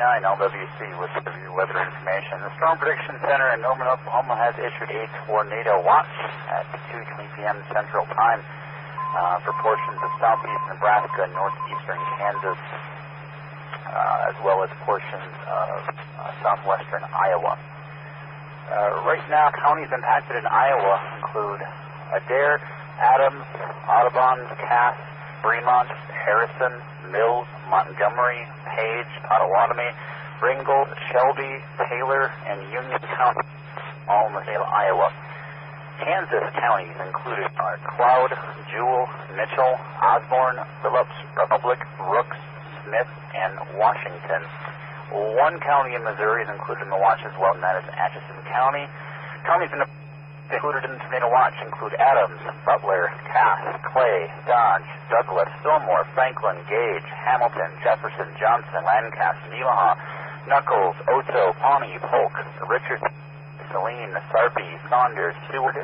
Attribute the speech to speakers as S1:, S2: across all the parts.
S1: KC9 LWC with severe weather information. The Storm Prediction Center in Norman, Oklahoma has issued a tornado watch at 2:20 p.m. Central Time for portions of southeast Nebraska and northeastern Kansas, as well as portions of southwestern Iowa. Right now, counties impacted in Iowa include Adair, Adams, Audubon, Cass, Fremont, Harrison, Mills, Montgomery, Page, Pottawatomie, Ringgold, Shelby, Taylor, and Union County, all in the state of Iowa. Kansas counties included are Cloud, Jewell, Mitchell, Osborne, Phillips, Republic, Rooks, Smith, and Washington. One county in Missouri is included in the watch as well, and that is Atchison County. Counties included in the tornado watch include Adams, Butler, Cass, Clay, Dodge, Douglas, Fillmore, Franklin, Gage, Hamilton, Jefferson, Johnson, Lancaster, Nemaha, Knuckles, Otoe, Pawnee, Polk, Richardson, Saline, Sarpy, Saunders, Seward,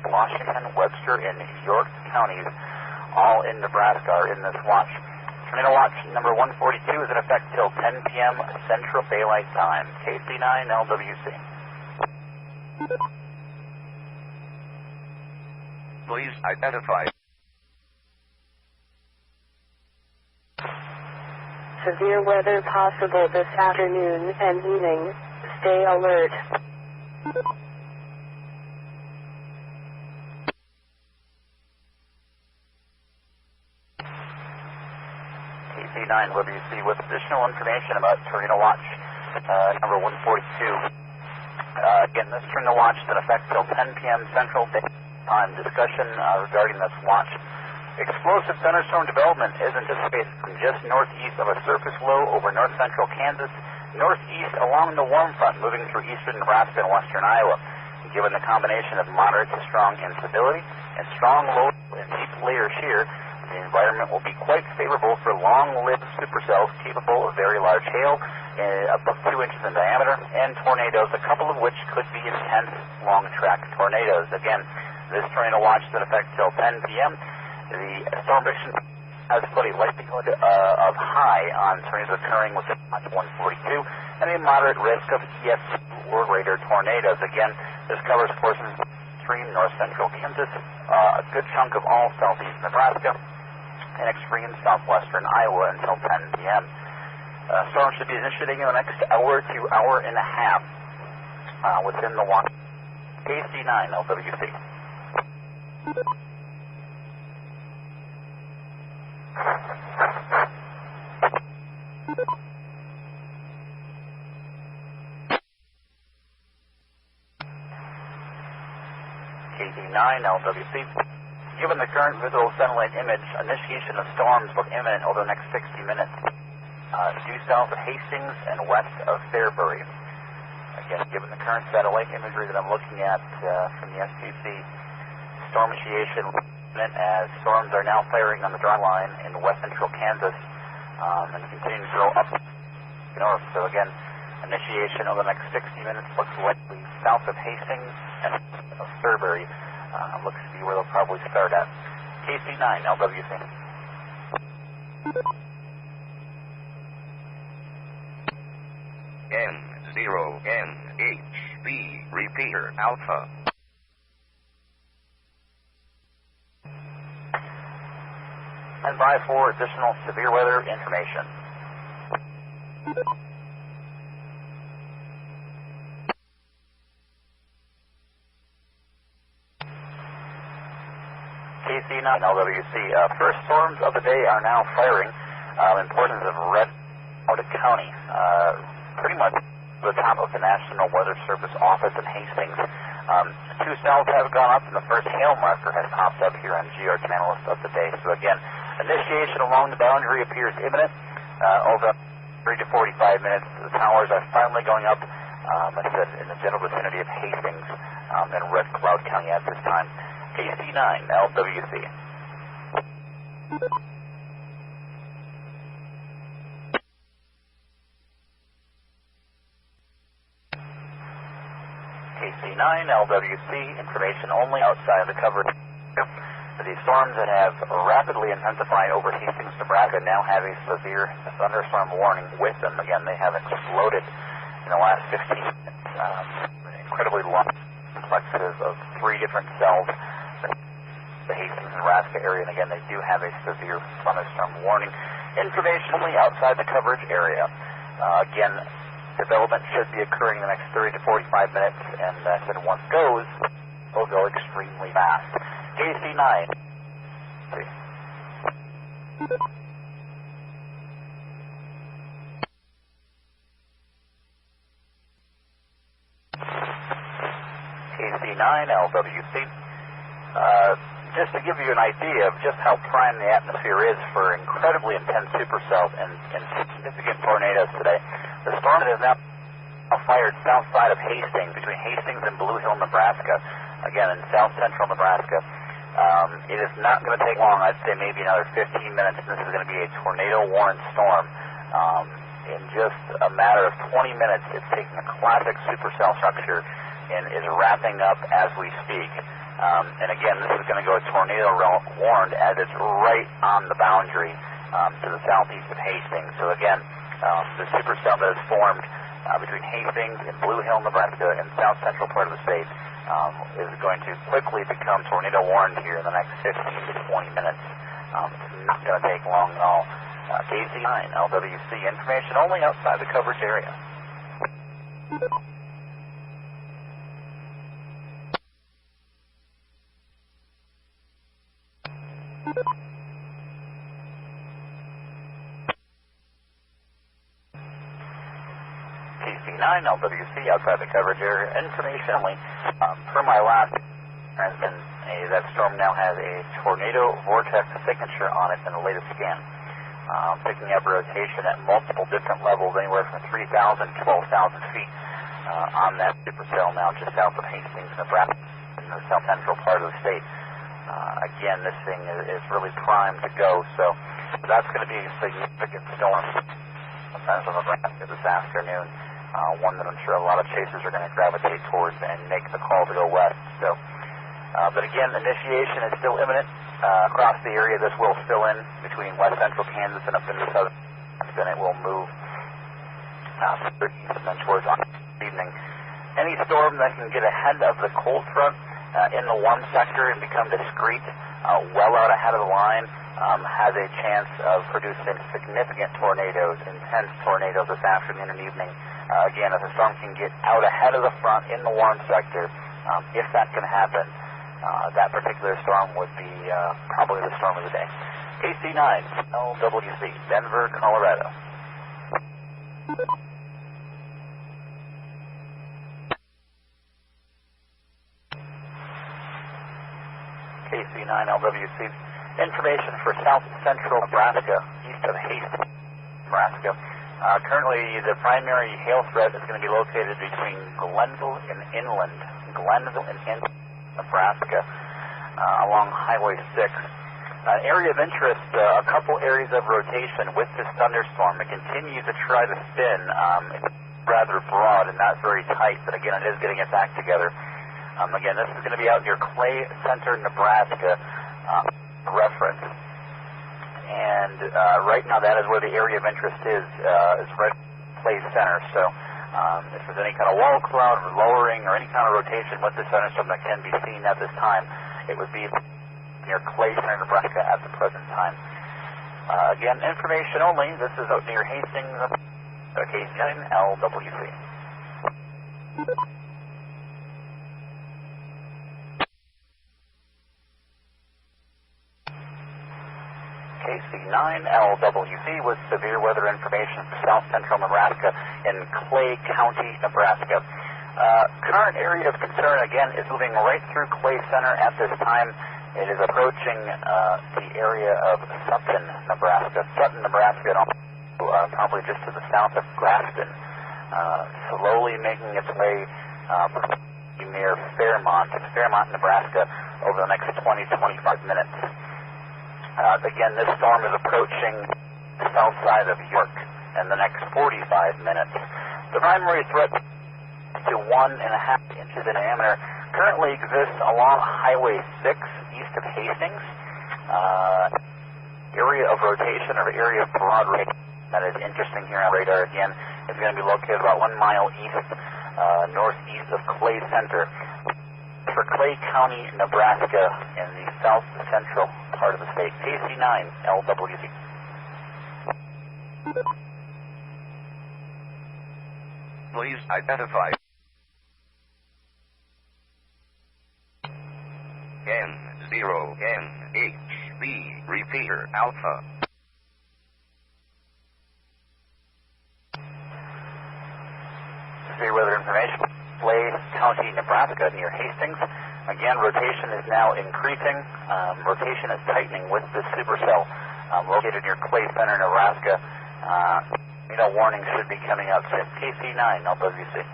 S1: Washington, Webster, and York counties, all in Nebraska, are in this watch. Tornado watch number 142 is in effect till 10 p.m. Central Daylight Time. KC9 LWC.
S2: Please identify.
S3: Severe weather possible this afternoon and evening. Stay alert.
S1: KC9 WC with additional information about tornado watch number 142. Again, this tornado watch is in effect till 10 p.m. Central Daylight Time. Discussion regarding this watch. Explosive thunderstorm development is anticipated from just northeast of a surface low over north central Kansas, northeast along the warm front moving through eastern Nebraska and western Iowa. Given the combination of moderate to strong instability and strong low and deep layer shear, the environment will be quite favorable for long-lived supercells capable of very large hail, above 2 inches in diameter, and tornadoes, a couple of which could be intense long-track tornadoes. Again, this tornado watch is in effect till 10 p.m. The storm prediction has put a likelihood of high on tornadoes occurring within watch 142 and a moderate risk of EF2 or greater tornadoes. Again, this covers portions of extreme north central Kansas, a good chunk of all southeast Nebraska, and extreme southwestern Iowa until 10 p.m. Storm should be initiating in the next hour to hour and a half within the watch. KC9 LWC. KC9 LWC. Given the current visual satellite image, initiation of storms look imminent over the next 60 minutes. Due south of Hastings and west of Fairbury. Again, given the current satellite imagery that I'm looking at from the STC, storm initiation as storms are now firing on the dry line in west central Kansas and continuing to go up north. So again, initiation over the next 60 minutes looks likely south of Hastings and of Fairbury. Looks to be where they'll probably start at. KC9 LWC.
S2: N0NHB Repeater Alpha.
S1: And by for additional severe weather information. KC9 LWC. First storms of the day are now firing in portions of Red County. Pretty much the top of the National Weather Service office in Hastings. Two cells have gone up, and the first hail marker has popped up here on GR Analyst of the day. So again, initiation along the boundary appears imminent. Over 30 to 45 minutes, the towers are finally going up, I said, in the general vicinity of Hastings and Red Cloud County at this time. KC9 LWC. KC9 LWC, information only outside of the covered The storms that have rapidly intensified over Hastings, Nebraska now have a severe thunderstorm warning with them. Again, they have exploded in the last 15 minutes. Incredibly long complexes of 3 different cells. The Hastings, Nebraska area, and again, they do have a severe thunderstorm warning. Information only outside the coverage area. Again, development should be occurring in the next 30 to 45 minutes, and then once it goes, it'll go extremely fast. KC9. KC9, LWC. Just to give you an idea of just how prime the atmosphere is for incredibly intense supercells and significant tornadoes today, the storm that is now fired south side of Hastings, between Hastings and Blue Hill, Nebraska, again in south central Nebraska. It is not going to take long. I'd say maybe another 15 minutes. This is going to be a tornado-warned storm. In just a matter of 20 minutes, it's taking a classic supercell structure and is wrapping up as we speak. And again, this is going to go tornado-warned as it's right on the boundary to the southeast of Hastings. So again, the supercell that is formed between Hastings and Blue Hill, Nebraska, and south central part of the state is going to quickly become tornado-warned here in the next 15 to 20 minutes. It's not going to take long at all. KC9, LWC, information only outside the coverage area. KC9, LWC, outside the coverage area. Information only. Per my last transmission, that storm now has a tornado vortex signature on it in the latest scan. Picking up rotation at multiple different levels, anywhere from 3,000 to 12,000 feet on that supercell now just south of Hastings, Nebraska, in the south central part of the state. Again, this thing is really primed to go, so that's going to be a significant storm in central Nebraska this afternoon. One that I'm sure a lot of chasers are going to gravitate towards and make the call to go west. So, but again, initiation is still imminent across the area. This will fill in between west central Kansas and up into southern Nebraska, and it will move east and then towards evening. Any storm that can get ahead of the cold front in the warm sector and become discrete, well out ahead of the line, has a chance of producing significant tornadoes, intense tornadoes this afternoon and evening. Again, if the storm can get out ahead of the front in the warm sector, if that can happen, that particular storm would be probably the storm of the day. KC9, LWC, Denver, Colorado. KC9, LWC, information for south central Nebraska, east of Hastings, Nebraska. Currently, the primary hail threat is going to be located between Glenville and Inland, Nebraska, along Highway 6. Area of interest, a couple areas of rotation with this thunderstorm. It continues to try to spin. It's rather broad and not very tight, but again, it is getting its act together. Again, this is going to be out near Clay Center, Nebraska, reference. And right now, that is where the area of interest is right at Clay Center. So if there's any kind of wall cloud or lowering or any kind of rotation with this thunderstorm that can be seen at this time, it would be near Clay Center, Nebraska at the present time. Again, information only. This is out near Hastings, KC9, LWC. KC9, LWC with severe weather information for south central Nebraska in Clay County, Nebraska. Current area of concern, again, is moving right through Clay Center at this time. It is approaching the area of Sutton, Nebraska. Sutton, Nebraska, and also probably just to the south of Grafton. Slowly making its way near Fairmont, Nebraska, over the next 20 to 25 minutes. Again, this storm is approaching the south side of York in the next 45 minutes. The primary threat is to 1.5 inches in diameter currently exists along Highway 6 east of Hastings. Area of rotation or area of broad rotation that is interesting here on radar again is going to be located about 1 mile east, northeast of Clay Center. For Clay County, Nebraska, in the south central part of the state. KC9 LWC.
S2: Please identify. N0NHB Repeater Alpha.
S1: Severe weather information. Clay County, Nebraska, near Hastings. Again, rotation is now increasing. Rotation is tightening with the supercell located near Clay Center, Nebraska. Warning should be coming out soon. KC9 LWC.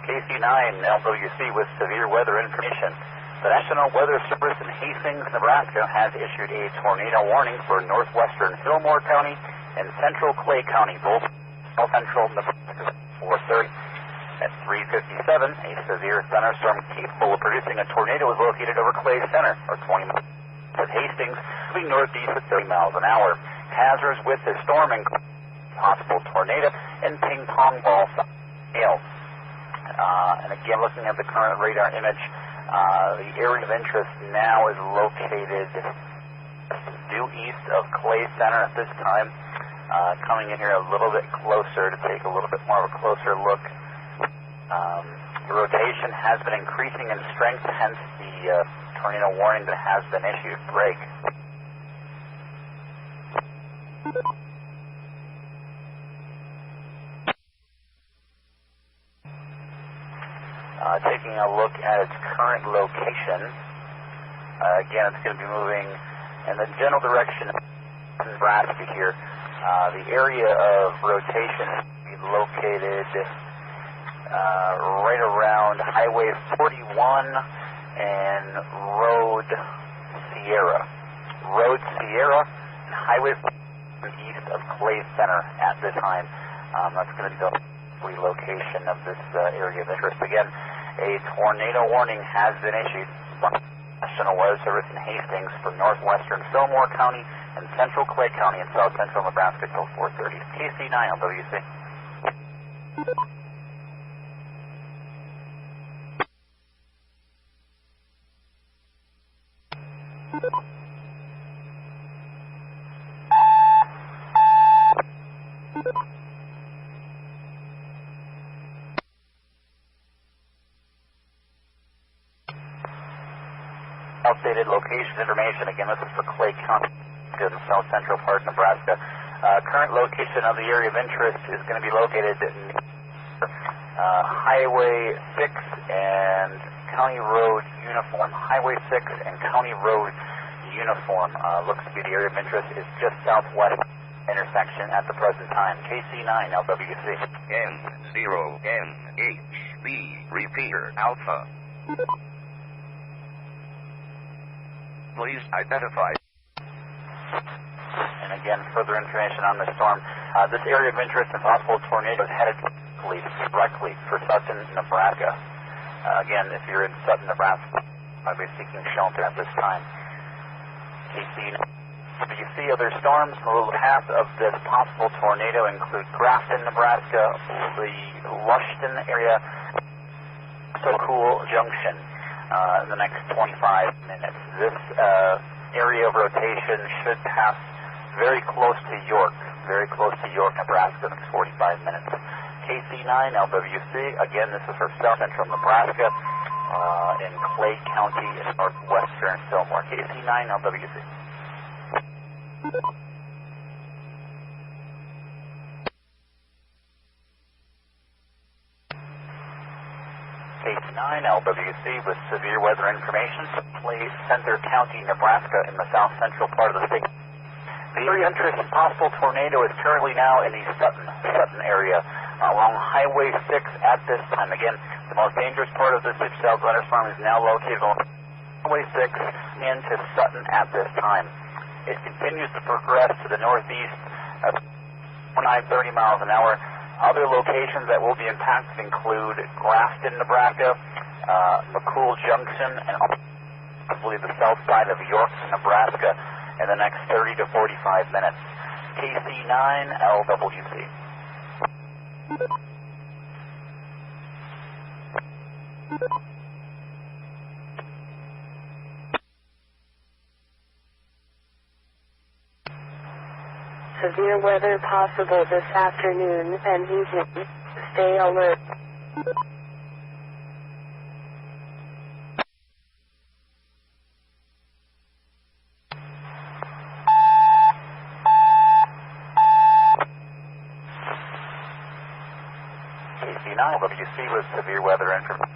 S1: KC9 LWC with severe weather information. The National Weather Service in Hastings, Nebraska has issued a tornado warning for northwestern Fillmore County and central Clay County, both south central Nebraska. 4:30 at 3:57, a severe thunderstorm capable of producing a tornado is located over Clay Center, or 20 miles at Hastings, moving northeast at 30 miles an hour. Hazards with this storm include possible tornado and ping pong ball hail. And again, looking at the current radar image, the area of interest now is located due east of Clay Center at this time. Coming in here a little bit closer to take a little bit more of a closer look. The rotation has been increasing in strength, hence the tornado warning that has been issued. Break. Taking a look at its current location, again, it's going to be moving in the general direction of Nebraska here. The area of rotation is going to be located right around Highway 41 and Road Sierra. Road Sierra and Highway 41 east of Clay Center at this time. That's going to be the relocation of this area of interest. Again, a tornado warning has been issued by the National Weather Service in Hastings for northwestern Fillmore County and central Clay County and south central Nebraska till 4:30. KC9 LWC. Updated location information. Again, this is for Clay County in the south central part of Nebraska. Current location of the area of interest is going to be located near Highway 6 and County Road Uniform. Highway 6 and County Road Uniform looks to be the area of interest. Is just southwest intersection at the present time. KC9 LWC.
S2: N0NHB Repeater Alpha. Please identify.
S1: And again, further information on the storm. This area of interest and possible tornado is headed directly for Sutton, Nebraska. Again, if you're in Sutton, Nebraska, I'll be seeking shelter at this time. KC other storms in the little path of this possible tornado include Grafton, Nebraska, the Lushton area, Cool Junction. In the next 25 minutes. This area of rotation should pass very close to York, Nebraska, in the next 45 minutes. KC9 LWC, again, this is for south central Nebraska in Clay County in northwestern Fillmore. KC9 LWC. KC9 LWC with severe weather information for Clay Center County, Nebraska in the south central part of the state. The area of interest and possible tornado is currently now in the Sutton area along Highway 6 at this time. Again, the The most dangerous part of this supercell thunderstorm is now located on Highway 6 into Sutton at this time. It continues to progress to the northeast at 29-30 miles an hour. Other locations that will be impacted include Grafton, Nebraska, McCool Junction, and possibly the south side of York, Nebraska in the next 30 to 45 minutes. KC9 LWC.
S3: Severe weather possible this afternoon and evening. Stay alert.
S1: KC9 WC with severe weather information.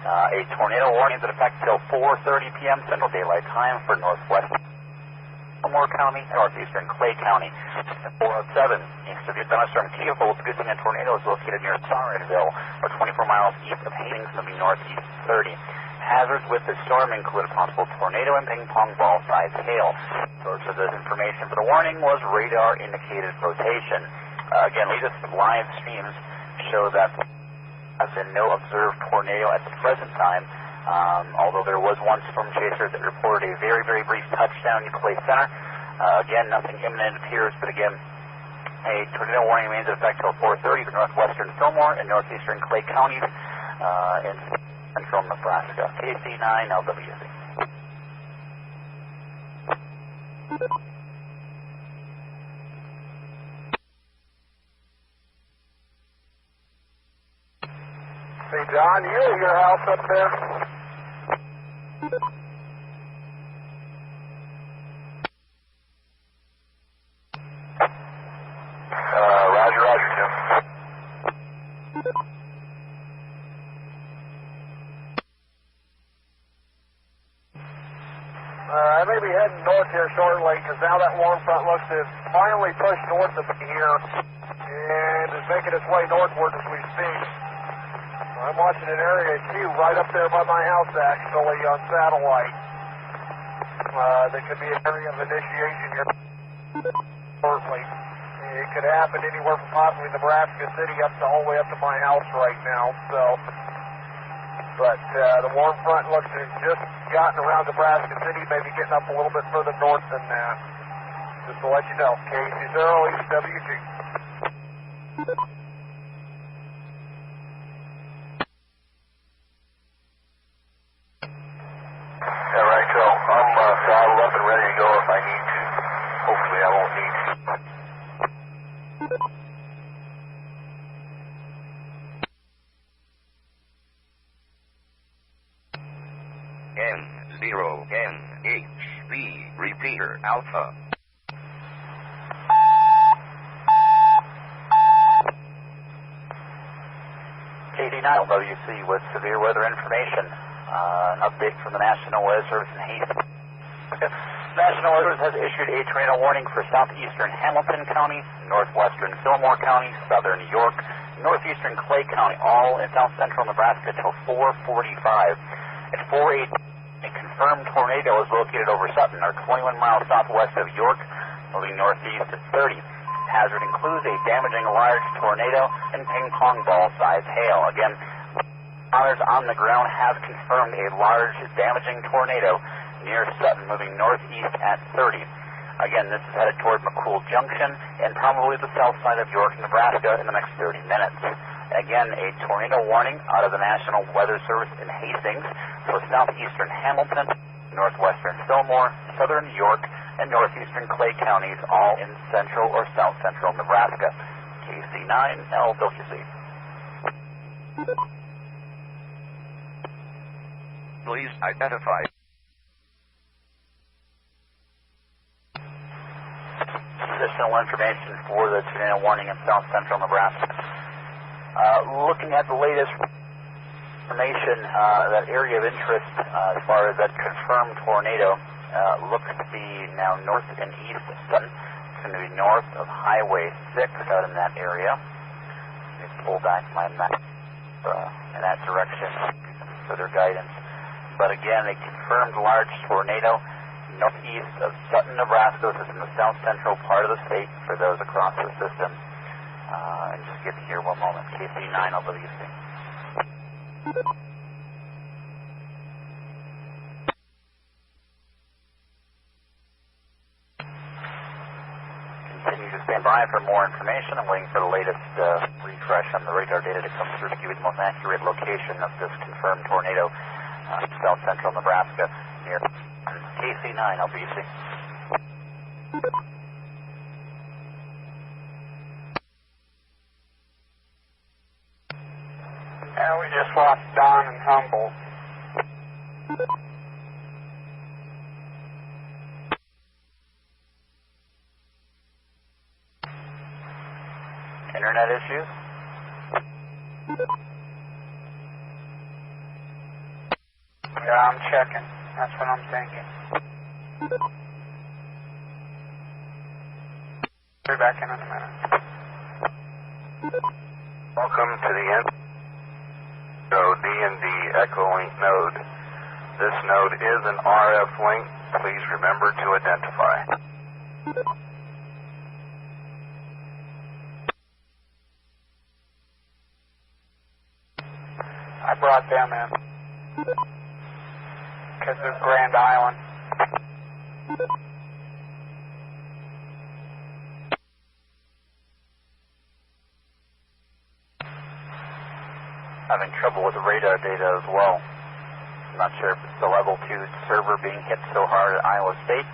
S1: A tornado warning is in effect till 4:30 p.m. Central Daylight Time for northwest Moore County, northeastern Clay County. 407, a severe thunderstorm capable of producing a tornado is located near Sarenville, or 24 miles east of Hastings, moving northeast 30. Hazards with the storm include a possible tornado and ping-pong ball-sized hail. Source of this information for the warning was radar-indicated rotation. Again, latest live streams show that there has been no observed tornado at the present time. Although there was one storm chaser that reported a very, very brief touchdown in Clay Center. Again, nothing imminent appears, but again, a tornado warning remains in effect till 4:30 for northwestern Fillmore and northeastern Clay counties in central Nebraska. KC9 LWC.
S4: Hey, John, you at your house up there? Roger, Tim. I may be heading north here shortly, because now that warm front looks to have finally pushed north of me here, and is making its way northward as we speak. I'm watching an area Q right up there by my house, actually, on satellite. That could be an area of initiation here shortly. It could happen anywhere from possibly Nebraska City up to all the way up to my house right now. So, but the warm front looks to have just gotten around Nebraska City, maybe getting up a little bit further north than that. Just to let you know, KC0HWG. I'm saddled up and ready to go if I need to. Hopefully I won't need to.
S2: N0NHB Repeater Alpha.
S1: KD9 LWC with severe weather information. An update from the National Weather Service in Hastings. National Weather Service has issued a tornado warning for southeastern Hamilton County, northwestern Fillmore County, southern York, northeastern Clay County, all in south central Nebraska till 4:45. At 4:08, a confirmed tornado is located over Sutton, or 21 miles southwest of York, moving northeast at 30. Hazard includes a damaging large tornado and ping-pong ball-sized hail. Again, monitors on the ground have confirmed a large damaging tornado near Sutton, moving northeast at 30. Again, this is headed toward McCool Junction and probably the south side of York, Nebraska in the next 30 minutes. Again, a tornado warning out of the National Weather Service in Hastings for southeastern Hamilton, northwestern Fillmore, southern York, and northeastern Clay counties, all in central or south central Nebraska. KC9 LWC.
S2: Please identify.
S1: Additional information for the tornado warning in south central Nebraska. Looking at the latest information, that area of interest as far as that confirmed tornado looks to be now north and east of Sutton. It's going to be north of Highway 6 out in that area. Let me pull back my map. in that direction for their guidance. But again, a confirmed large tornado northeast of Sutton, Nebraska. This is in the south central part of the state for those across the system. And just get here one moment. KC9 LWC. Continue to stand by for more information. I'm waiting for the latest refresh on the radar data to come through to give you the most accurate location of this confirmed tornado south central Nebraska near KC9 LBC.
S4: Yeah, we just lost Don and Humboldt.
S1: Internet issues?
S4: Yeah, I'm checking. That's what I'm thinking. Be back in a minute.
S5: Welcome to the D&D Echo Link node. This node is an RF link. Please remember to identify.
S4: I brought them in. Because of Grand Island.
S1: Having trouble with the radar data as well. I'm not sure if it's the level 2 server being hit so hard at Iowa State,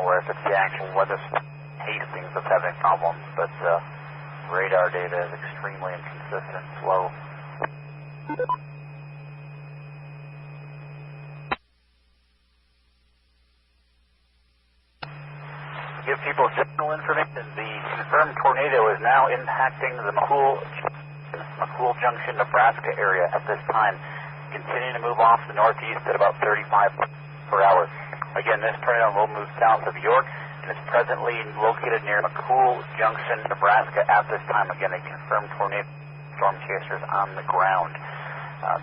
S1: or if it's the actual weather Hastings that's having problems, but radar data is extremely inconsistent, slow. To give people general information, the confirmed tornado is now impacting the McCool Junction, Nebraska area at this time, continuing to move off the northeast at about 35 per hour. Again, this tornado will move south of York and is presently located near McCool Junction, Nebraska at this time. Again, a confirmed tornado, storm chasers on the ground.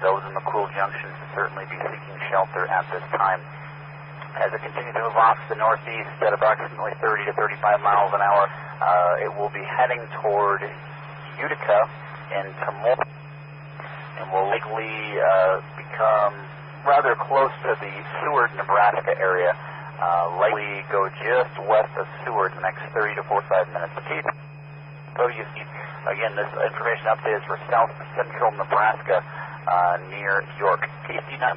S1: Those in McCool Junction should certainly be seeking shelter at this time. As it continues to move off to the northeast at approximately 30 to 35 miles an hour, it will be heading toward Utica and tomorrow, and will likely become rather close to the Seward, Nebraska area, likely go just west of Seward in the next 30 to 45 minutes. So you see, again, this information update is for south central Nebraska near York. KC9.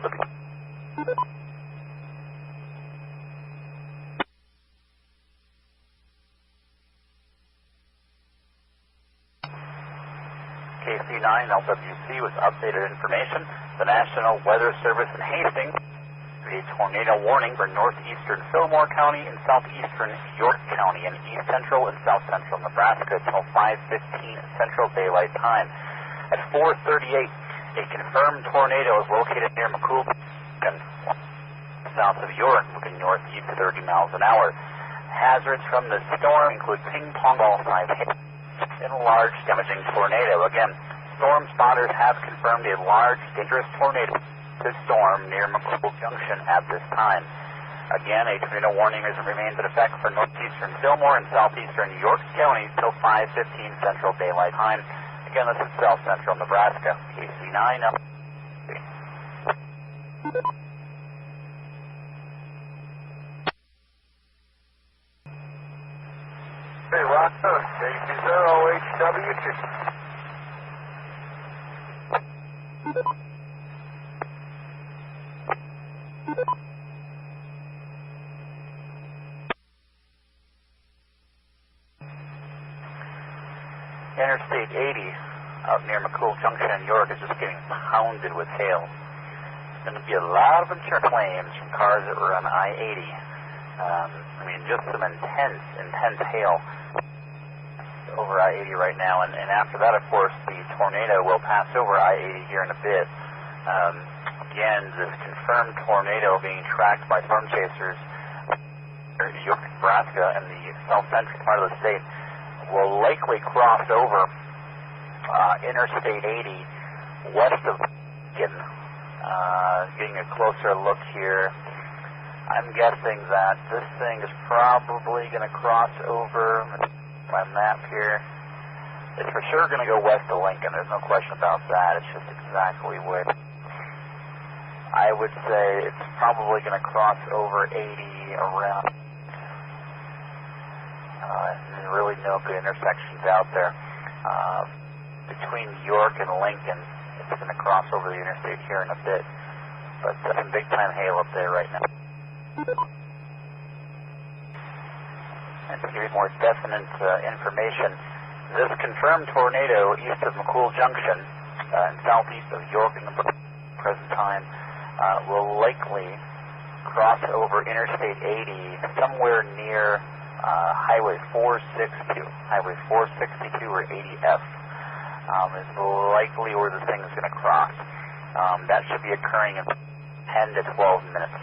S1: KC9 LWC with updated information. The National Weather Service in Hastings a tornado warning for northeastern Fillmore County and southeastern York County and east central and south central Nebraska until 5:15 Central Daylight Time. At 4:38, a confirmed tornado is located near McCool, south of York, moving northeast 30 miles an hour. Hazards from the storm include ping pong ball size hail and a large damaging tornado. Again, storm spotters have confirmed a large dangerous tornado storm near McCool Junction at this time. Again, a tornado warning remains in effect for northeastern Fillmore and southeastern York County till 5:15 Central Daylight Time. Again, this is south central Nebraska. KC9.
S4: Hey, Roger, KC0HW2.
S1: Interstate 80 out near McCool Junction in York is just getting pounded with hail. There's going to be a lot of insurance claims from cars that were on I-80. Just some intense hail over I-80 right now. And after that, of course, the tornado will pass over I-80 here in a bit. Again, this confirmed tornado being tracked by storm chasers near York, Nebraska, and the south-central part of the state will likely cross over Interstate 80 west of Lincoln. Getting a closer look here, I'm guessing that this thing is probably going to cross over my map here. It's for sure going to go west of Lincoln. There's no question about that. It's just exactly where. I would say it's probably going to cross over 80 around. There's really no good intersections out there. Between York and Lincoln, it's going to cross over the interstate here in a bit. But some big time hail up there right now. And to give you more definite information, this confirmed tornado east of McCool Junction and southeast of York in the present time will likely cross over Interstate 80 somewhere near Highway 462. Highway 462 or 80F is likely where this thing is going to cross. That should be occurring in 10 to 12 minutes.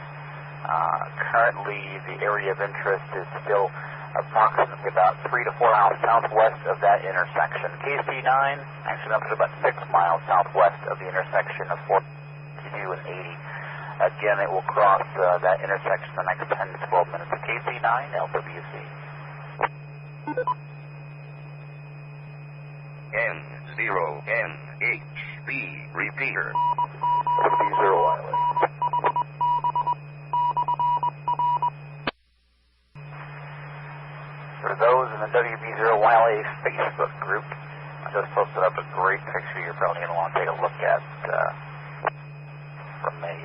S1: Currently, the area of interest is still approximately about 3 to 4 miles southwest of that intersection. KC9, actually up to about 6 miles southwest of the intersection of 462 and 80. Again, it will cross that intersection in the next 10 to 12 minutes. KC9, LWC.
S2: N0NHB repeater.
S1: WB0 wireless. For those in the WB0 wireless Facebook group, I just posted up a great picture you're probably going to want to take a look at from a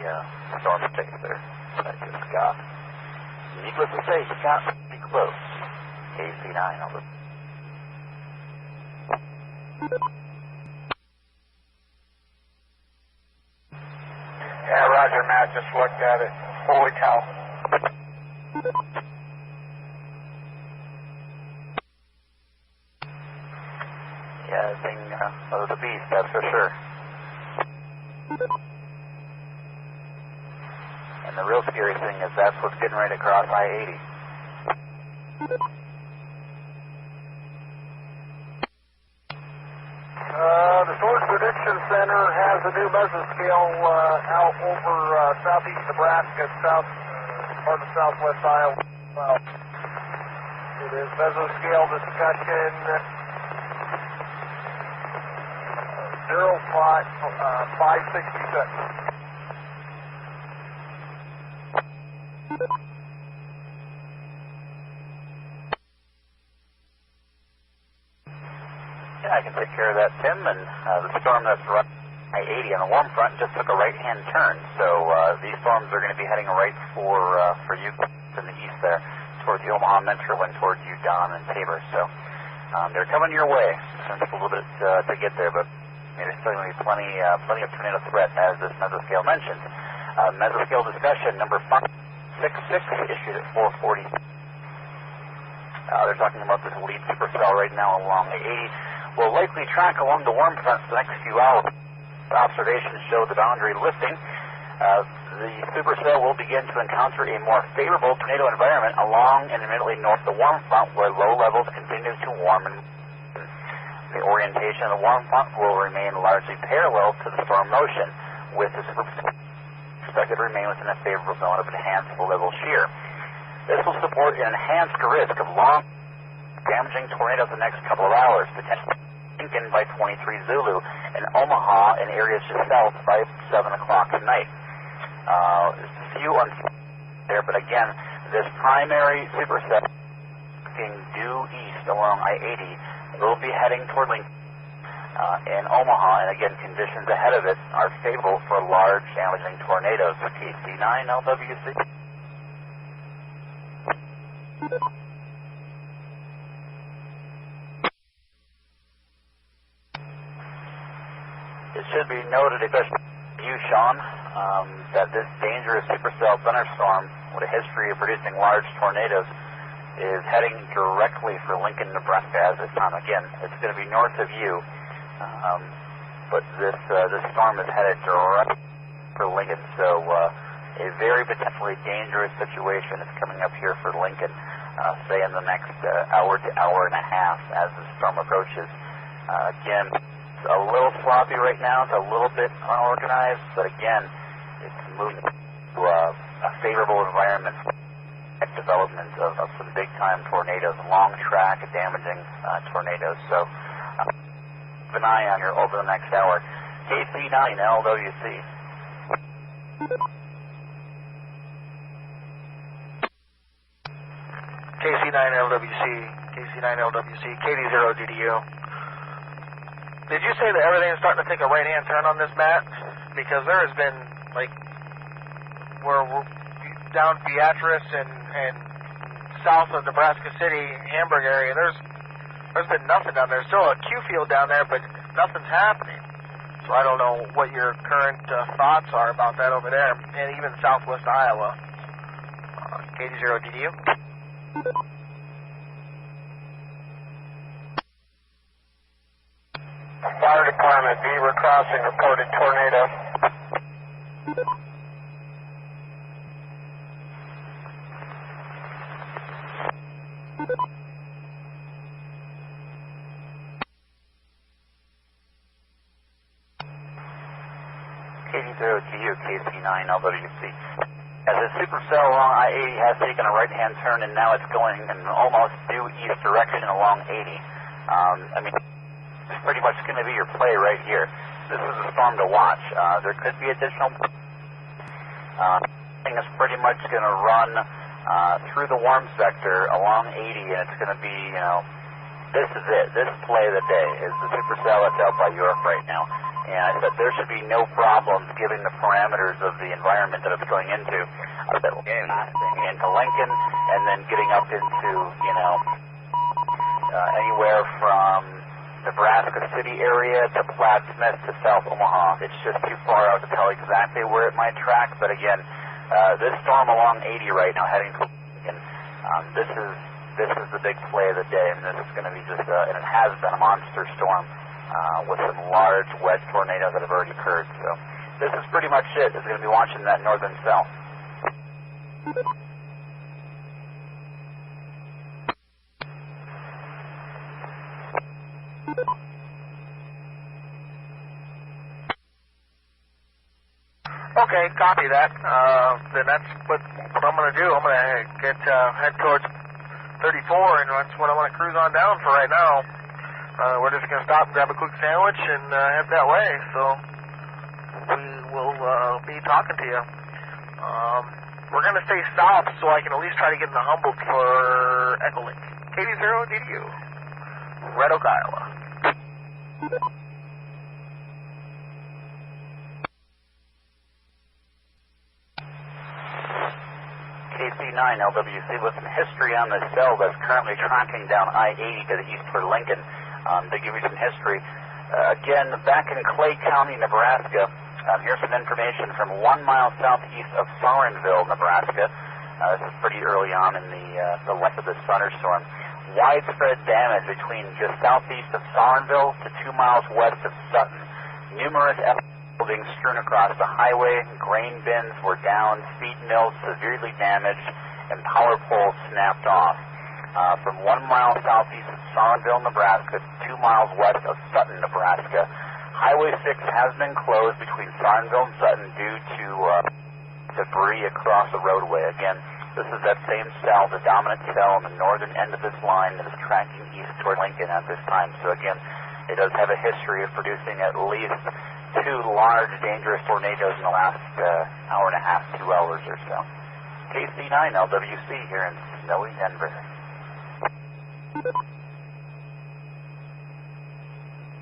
S1: storm particular that I just got. Needless to say, it got pretty close. KC9 over.
S4: Yeah, Roger, Matt, just looked at it. Holy cow.
S1: Yeah, the thing was a beast, that's for sure. And the real scary thing is that's what's getting ready to cross I-80.
S4: The Source Prediction Center has a new mesoscale out over southeast Nebraska, south part of southwest Iowa. It is mesoscale discussion 0556.
S1: Yeah, I can take care of that, Tim. And the storm that's running I-80 on the warm front just took a right-hand turn. So these storms are going to be heading right for you in the east there, towards the Omaha Metro and towards Udon and Tabor. So they're coming your way. It's going to take a little bit to get there, but there's still going to be plenty of tornado threat, as this mesoscale mentions. Mesoscale discussion number 566 issued at 440. They're talking about this lead supercell right now along the 80. Will likely track along the warm front for the next few hours. Observations show the boundary lifting. The supercell will begin to encounter a more favorable tornado environment along and immediately north of the warm front, where low levels continue to warm. And the orientation of the warm front will remain largely parallel to the storm motion, with the supercell expected to remain within a favorable zone of enhanced level shear. This will support an enhanced risk of long, damaging tornadoes the next couple of hours, potentially Lincoln by 23 Zulu, and Omaha and areas just south by 7 o'clock tonight. There's a few there, but again, this primary supercell being due east along I-80 will be heading toward Lincoln in Omaha, and again, conditions ahead of it are favorable for large damaging tornadoes. KC9 LWC. It should be noted, especially you, Sean, that this dangerous supercell thunderstorm with a history of producing large tornadoes is heading directly for Lincoln, Nebraska at this time. Again, it's going to be north of you, but this storm is headed directly for Lincoln. So a very potentially dangerous situation is coming up here for Lincoln, say in the next hour to hour and a half as the storm approaches. Again, It's a little sloppy right now. It's a little bit unorganized, but again, it's moving to a favorable environment for development of some big-time tornadoes, long track, damaging tornadoes. So keep an eye on your over the next hour. KC9 LWC.
S6: KC9LWC, KC9LWC, KD0DDU. Did you say that everything is starting to take a right-hand turn on this, Matt? Because there has been, like, we're down Beatrice and south of Nebraska City, Hamburg area, there's been nothing down there. Still a Q field down there, but nothing's happening. So I don't know what your current thoughts are about that over there, and even southwest Iowa. KD0DDU.
S4: Fire Department, Beaver Crossing, reported tornado.
S1: KD0DU, KC9LWC. As a supercell along I-80 has taken a right-hand turn, and now it's going in almost due east direction along 80. I mean, it's pretty much going to be your play right here. This is a storm to watch. There could be additional. Thing is pretty much going to run through the warm sector along 80, and it's going to be, you know, this is it. This play of the day is the supercell that's out by Europe right now. And I said there should be no problems given the parameters of the environment that it's going into. Into Lincoln, and then getting up into, you know, anywhere from Nebraska City area to Plattsmouth to South Omaha. It's just too far out to tell exactly where it might track. But again, this storm along 80 right now heading to Lincoln, this is the big play of the day, and this is going to be just, and it has been a monster storm. With some large wedge tornadoes that have already occurred. So this is pretty much it. It's going to be watching that northern cell.
S6: Okay, copy that. Then that's what I'm going to do. I'm going to get head towards 34, and that's what I want to cruise on down for right now. We're just going to stop and grab a quick sandwich and head that way, so we will be talking to you. We're going to stay south so I can at least try to get into Humboldt for Echolink. KD0DDU, Red Oak, Iowa.
S1: KC9LWC with some history on this cell that's currently tracking down I-80 to the east for Lincoln. To give you some history, again, back in Clay County, Nebraska, here's some information from 1 mile southeast of Sorenville, Nebraska. This is pretty early on in the length of this thunderstorm. Widespread damage between just southeast of Sorenville to 2 miles west of Sutton. Numerous buildings strewn across the highway, grain bins were down, feed mills severely damaged, and power poles snapped off. From 1 mile southeast of Sorenville, Nebraska, 2 miles west of Sutton, Nebraska. Highway 6 has been closed between Sorenville and Sutton due to debris across the roadway. Again, this is that same cell, the dominant cell on the northern end of this line that is tracking east toward Lincoln at this time. So again, it does have a history of producing at least 2 large, dangerous tornadoes in the last hour and a half, 2 hours or so. KC9LWC here in snowy Denver.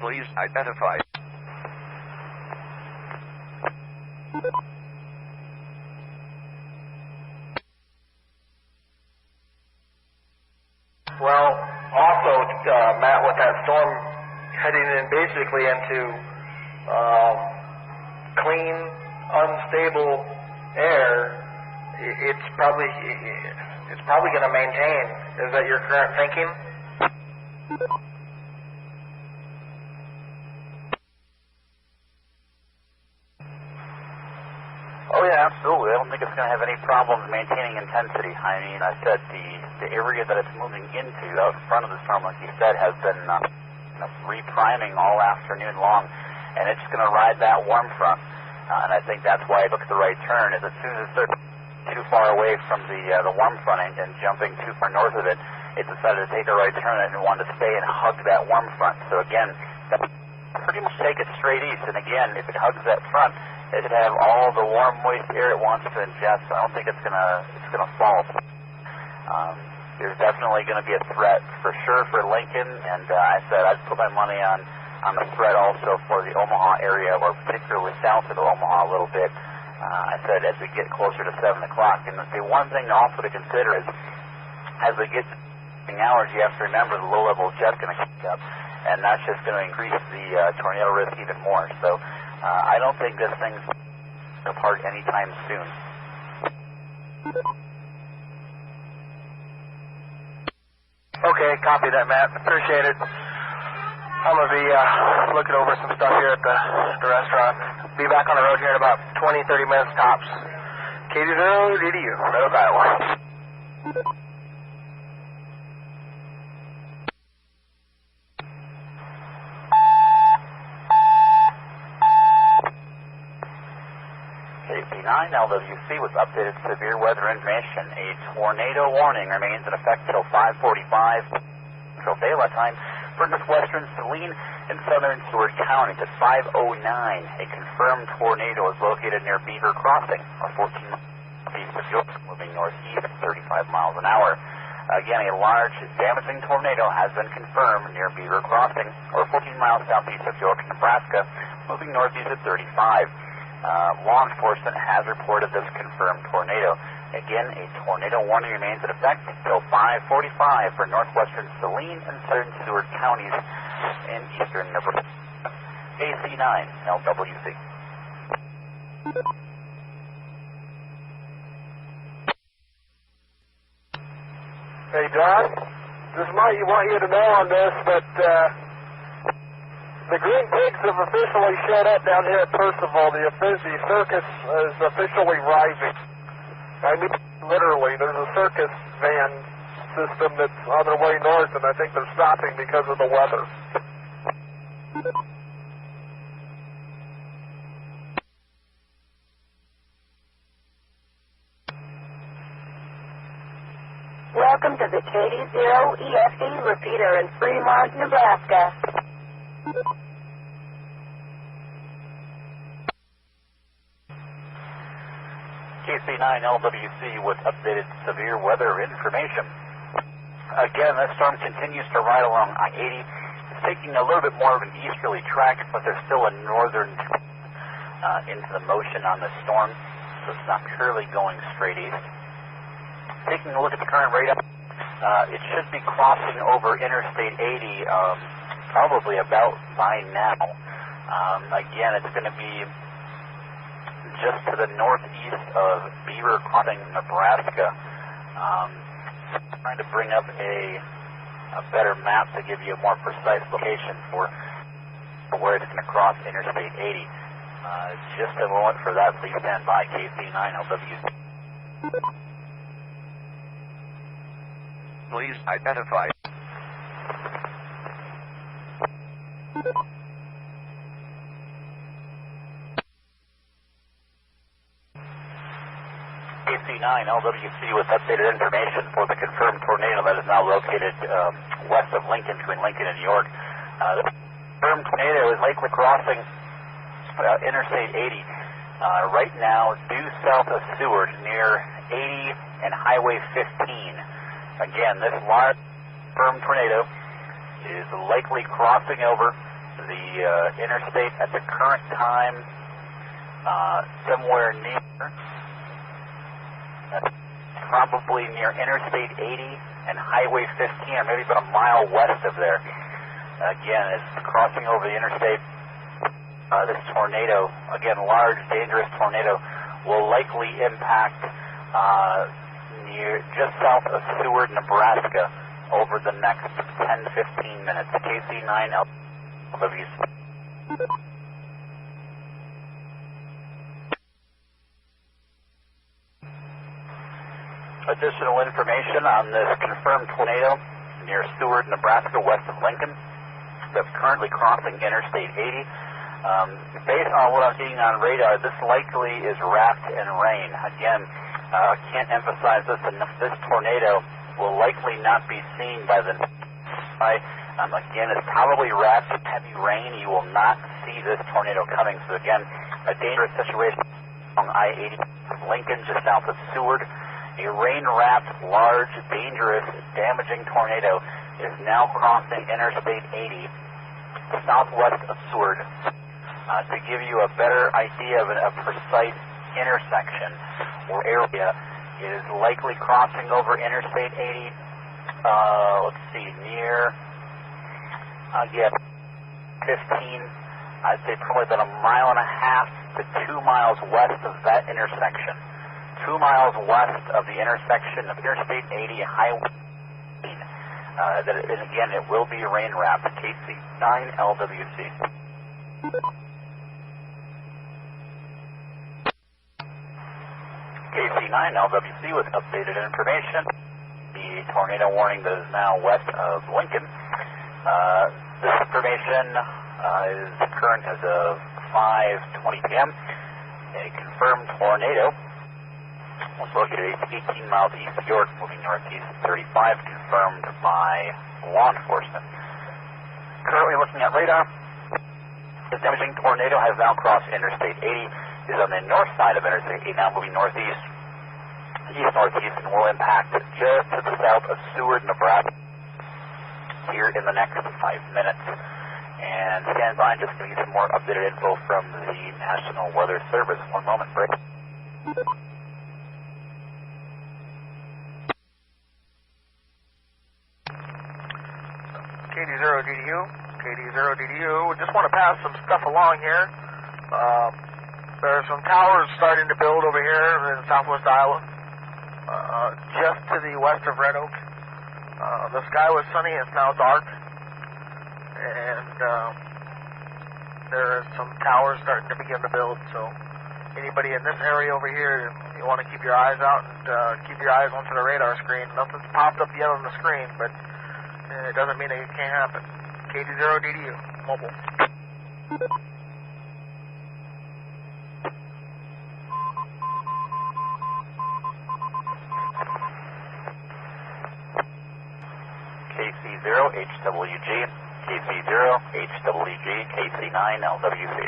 S2: Please identify.
S6: Well, also, Matt, with that storm heading in basically into clean, unstable air, it's probably going to maintain. Is that your current thinking?
S1: Oh yeah, absolutely. I don't think it's going to have any problems maintaining intensity. I mean, I said the area that it's moving into out in front of the storm, like you said, has been repriming all afternoon long, and it's going to ride that warm front. And I think that's why it took the right turn, is as soon as it's too far away from the warm front and jumping too far north of it, it decided to take the right turn and wanted to stay and hug that warm front. So again, that pretty much take it straight east. And again, if it hugs that front, it should have all the warm, moist air it wants to ingest. So I don't think it's gonna fall. There's definitely going to be a threat for sure for Lincoln, and I said I'd put my money on the threat also for the Omaha area, or particularly south of Omaha a little bit. I said as we get closer to 7 o'clock. And the one thing also to consider is as we get to hours, you have to remember the low-level jet's going to kick up, and that's just going to increase the tornado risk even more. So I don't think this thing's going to depart anytime soon.
S6: Okay, copy that, Matt. Appreciate it. I'm going to be looking over some stuff here at the restaurant. Be back on the road here in about 20, 30 minutes tops. KD0DDU, Red Oak, Iowa.
S1: KC9 LWC with updated severe weather information. A tornado warning remains in effect until 5:45 Central Daylight Time for northwestern Saline and southern Seward counties. At 5:09, a confirmed tornado is located near Beaver Crossing, or 14 miles east of York, moving northeast at 35 miles an hour. Again, a large damaging tornado has been confirmed near Beaver Crossing, or 14 miles southeast of York, Nebraska, moving northeast at 35. Law enforcement has reported this confirmed tornado. Again, a tornado warning remains in effect until 5:45 for northwestern Saline and southern Seward counties in eastern Nebraska. AC9 LWC.
S4: Hey, John, just might want you to know on this that the green pigs have officially showed up down here at Percival. The circus is officially rising. I mean, literally, there's a circus van system that's on their way north, and I think they're stopping because of the weather.
S3: Welcome to the KD0NHB repeater in Fremont, Nebraska.
S1: KC9 LWC with updated severe weather information. Again, this storm continues to ride along I-80. It's taking a little bit more of an easterly track, but there's still a northern into the motion on the storm, so it's not purely going straight east. Taking a look at the current radar, it should be crossing over Interstate 80 probably about by now. Again, it's going to be just to the northeast of Beaver Crossing, Nebraska. Trying to bring up a better map to give you a more precise location for where it's going to cross Interstate 80. Just a moment for that. Please stand by. KC9 LWC.
S2: Please identify.
S1: KC9 LWC with updated information for the confirmed tornado that is now located west of Lincoln, between Lincoln and York. The confirmed tornado is likely crossing Interstate 80 right now due south of Seward near 80 and Highway 15. Again, this large confirmed tornado is likely crossing over the interstate at the current time somewhere near, probably near Interstate 80 and Highway 15, or maybe about a mile west of there. Again, it's crossing over the interstate. This tornado, again, large, dangerous tornado, will likely impact near just south of Seward, Nebraska, over the next 10-15 minutes. KC9 LWC. Additional information on this confirmed tornado near Seward, Nebraska, west of Lincoln. that's currently crossing Interstate 80. Based on what I'm seeing on radar, this likely is wrapped in rain. Again, I can't emphasize this enough. This tornado will likely not be seen by the eye. Again, it's probably wrapped in heavy rain. You will not see this tornado coming. So again, a dangerous situation on I-80 from Lincoln, just south of Seward. A rain-wrapped, large, dangerous, damaging tornado is now crossing Interstate 80 southwest of Seward. To give you a better idea of a precise intersection or area, it is likely crossing over Interstate 80, let's see, near, 15, I'd say probably about 1.5 miles to 2 miles west of that intersection. 2 miles west of the intersection of Interstate 80 and Highway 18. And again, it will be rain-wrapped. KC9LWC. KC9LWC with updated information. The tornado warning that is now west of Lincoln. This information is current as of 5:20 p.m. A confirmed tornado was located 18 miles east of York, moving northeast 35, confirmed by law enforcement. Currently looking at radar, the damaging tornado has now crossed Interstate 80, is on the north side of Interstate 80, now moving northeast, east-northeast, and will impact just to the south of Seward, Nebraska, here in the next 5 minutes. And stand by, just going to get some more updated info from the National Weather Service. One moment, break.
S6: KD0DDU, KD0DDU. We just want to pass some stuff along here. There are some towers starting to build over here in southwest Iowa, just to the west of Red Oak. The sky was sunny, it's now dark, and there are some towers starting to begin to build, so anybody in this area over here, you want to keep your eyes out and keep your eyes onto the radar screen. Nothing's popped up yet on the screen, but it doesn't mean it can't happen. KD0DDU, mobile.
S1: KC0HWG, KC0HWG, KC9LWC.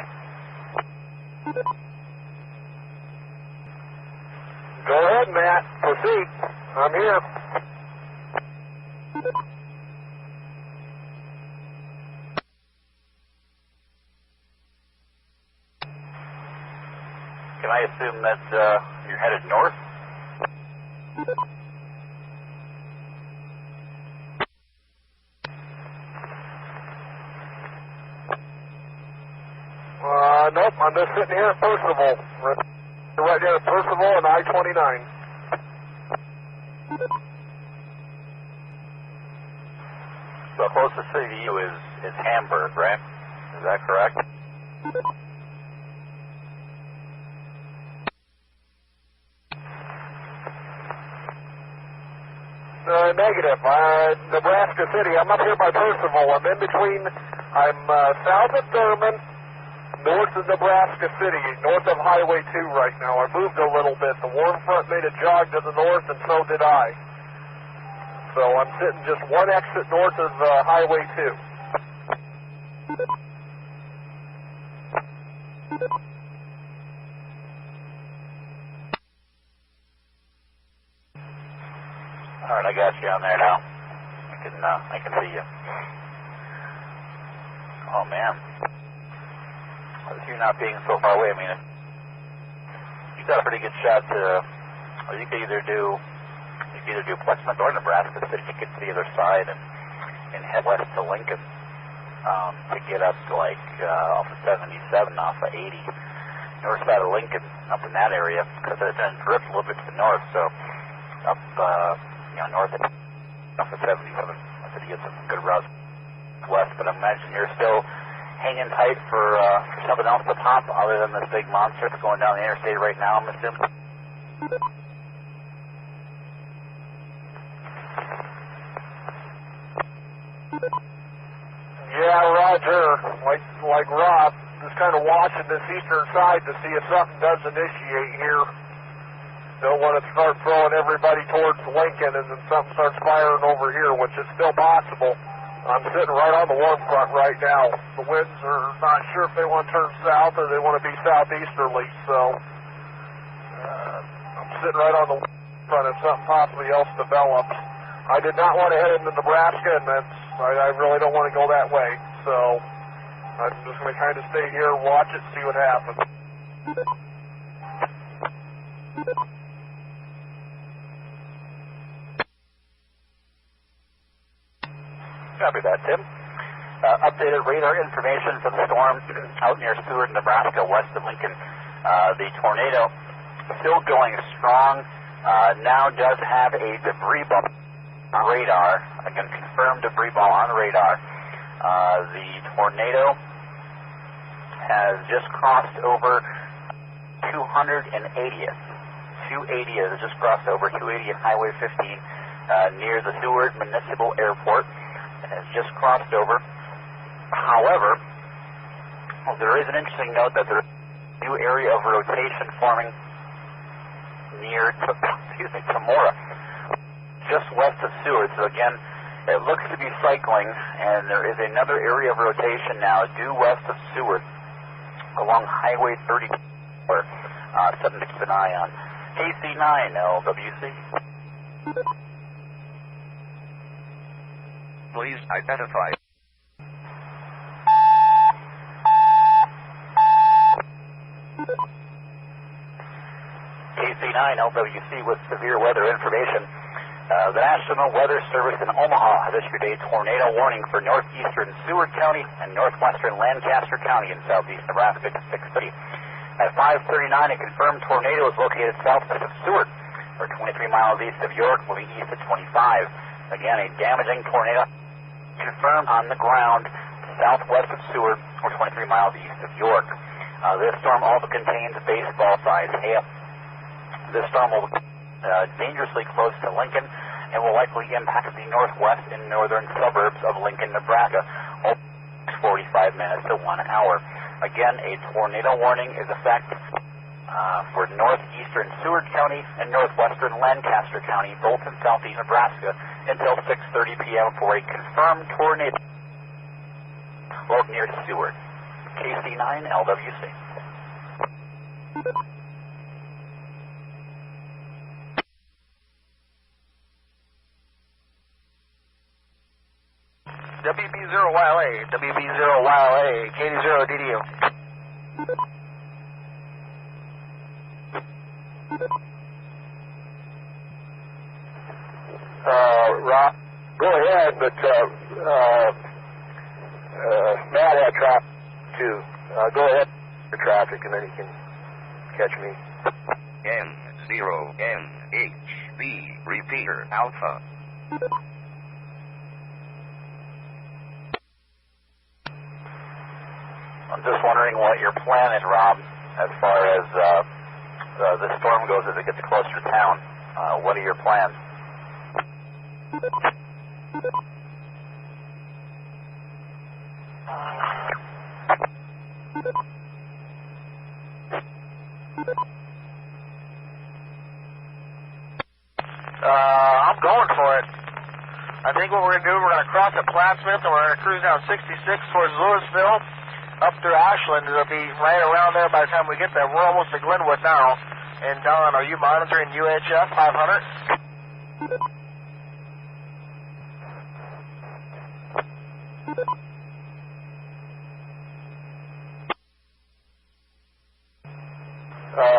S4: Go ahead, Matt. Proceed. I'm here.
S1: Can I assume that you're headed north?
S4: Nope, I'm just sitting here at Percival. Right there at Percival and I-29.
S1: So the closest city to you is Hamburg, right? Is that correct?
S4: Negative. Nebraska City. I'm up here by Percival. I'm in between. I'm south of Thurman, north of Nebraska City, north of Highway 2 right now. I moved a little bit. The warm front made a jog to the north, and so did I. So I'm sitting just one exit north of Highway 2.
S1: All right, I got you on there now. I can see you. Oh man, with you not being so far away, I mean, you got a pretty good shot to. Or you could either do Plexmouth or Nebraska City. You could see the other side and head west to Lincoln to get up to like off of 77, off of 80, north side of Lincoln, up in that area, because it then drifts a little bit to the north. So up, north of 77, I said you get some good routes west. But I imagine you're still hanging tight for something else to pop other than this big monster that's going down the interstate right now, I'm assuming.
S4: Yeah, right. sure, like Rob, just kind of watching this eastern side to see if something does initiate here. Don't want to start throwing everybody towards Lincoln and then something starts firing over here, which is still possible. I'm sitting right on the warm front right now. The winds are not sure if they want to turn south or they want to be southeasterly, so I'm sitting right on the front if something possibly else develops. I did not want to head into Nebraska, and I really don't want to go that way, so I'm just going to kind of stay here, watch it, see what happens.
S1: Copy that, Tim. Updated radar information for the storm out near Seward, Nebraska, west of Lincoln. The tornado still going strong. Now does have a debris ball on radar. Again, confirmed debris ball on radar. The tornado has just crossed over 280th. 280th has just crossed over 280th Highway 15 near the Seward Municipal Airport. It has just crossed over. However, there is an interesting note that there's a new area of rotation forming near Tamora, just west of Seward. So again, it looks to be cycling, and there is another area of rotation now due west of Seward along Highway 30, something to keep an eye on. KC9 LWC.
S2: Please identify.
S1: KC9 LWC with severe weather information. The National Weather Service in Omaha has issued a tornado warning for northeastern Seward County and northwestern Lancaster County in southeast Nebraska at 6:30. At 5:39, a confirmed tornado is located southwest of Seward, or 23 miles east of York, moving east at 25. Again, a damaging tornado confirmed on the ground southwest of Seward, or 23 miles east of York. This storm also contains baseball-sized hail. This storm will be dangerously close to Lincoln and will likely impact the northwest and northern suburbs of Lincoln, Nebraska, over 45 minutes to 1 hour. Again, a tornado warning is effect for northeastern Seward County and northwestern Lancaster County, both in southeast Nebraska, until 6:30 p.m. for a confirmed tornado near Seward. KC9 LWC.
S6: WB0YLA, WB0YLA, KD0DDU.
S4: Rob, go ahead, but Matt had traffic too. Go ahead for traffic, and then he can catch me.
S2: N0NHB Repeater Alpha.
S1: I'm just wondering what your plan is, Rob, as far as the storm goes as it gets closer to town. What are your plans?
S6: I'm going for it. I think what we're going to do, we're going to cross at Plattsmouth, and we're going to cruise down 66 towards Louisville, up through Ashland. It'll be right around there by the time we get there. We're almost to Glenwood now. And Don, are you monitoring UHF 500?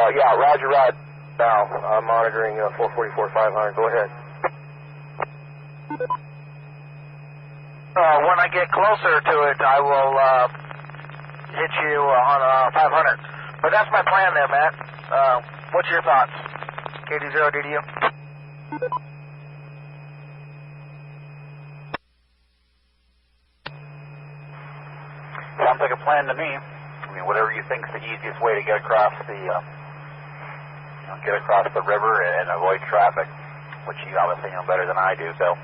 S4: Yeah, Roger, Rod. Now, I'm monitoring 444-500. Go ahead.
S6: When I get closer to it, I will hit you on 500. But that's my plan there, Matt. What's your thoughts? KD0DDU?
S1: Sounds like a plan to me. I mean, whatever you think's the easiest way to get across the river and avoid traffic, which you obviously know better than I do. So,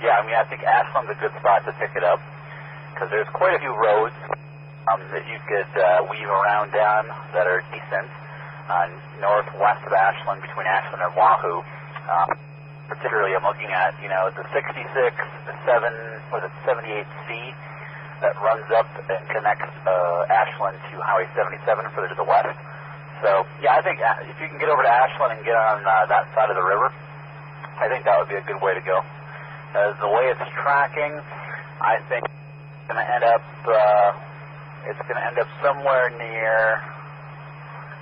S1: yeah, I mean, I think Ashland's a good spot to pick it up. because there's quite a few roads that you could weave around down that are decent. Northwest of Ashland, between Ashland and Wahoo. Particularly, I'm looking at, the 66, the 78C that runs up and connects Ashland to Highway 77 further to the west. So, yeah, I think if you can get over to Ashland and get on that side of the river, I think that would be a good way to go. The way it's tracking, I think it's going to end up somewhere near.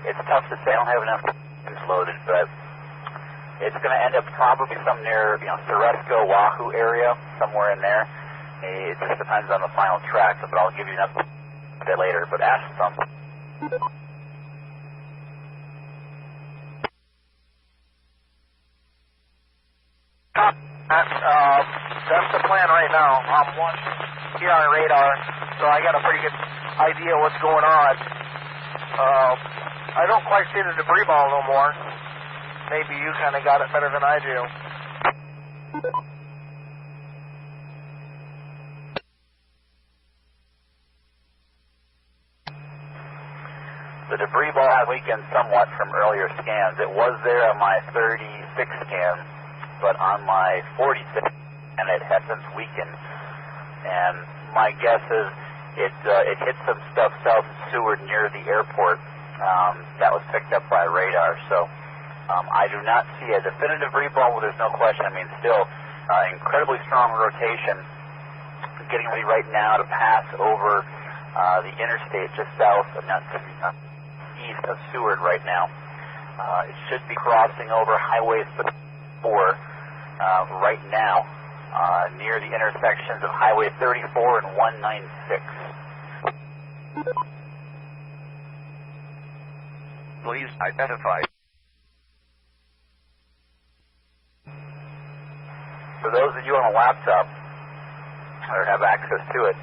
S1: It's tough to say. I don't have enough things loaded, but it's going to end up probably some near, Ceresco, Wahoo area, somewhere in there. It just depends on the final track, but I'll give you an update a bit later. But Ashland.
S6: That's the plan right now. I'm watching here on radar, so I got a pretty good idea what's going on. I don't quite see the debris ball no more. Maybe you kind of got it better than I do.
S1: The debris ball has weakened somewhat from earlier scans. It was there on my 36 scan, but on my 46 and it has since weakened. And my guess is it hit some stuff south of Seward near the airport. That was picked up by radar. So I do not see a definitive debris ball. Well, there's no question. I mean, still incredibly strong rotation. Getting ready right now to pass over the interstate just south of east of Seward right now. It should be crossing over Highway 4 right now near the intersections of Highway 34 and 196.
S2: Please identify.
S1: For those of you on a laptop or have access to it,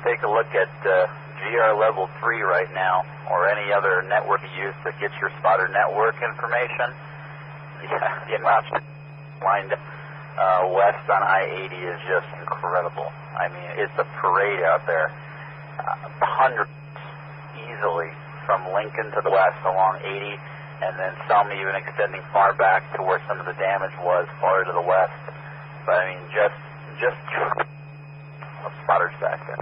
S1: take a look at GR Level 3 right now, or any other network you use to get your spotter network information. The amount lined west on I-80 is just incredible. I mean, it's a parade out there. Hundreds easily from Lincoln to the west along 80, and then some even extending far back to where some of the damage was farther to the west. But I mean, just spotters back there.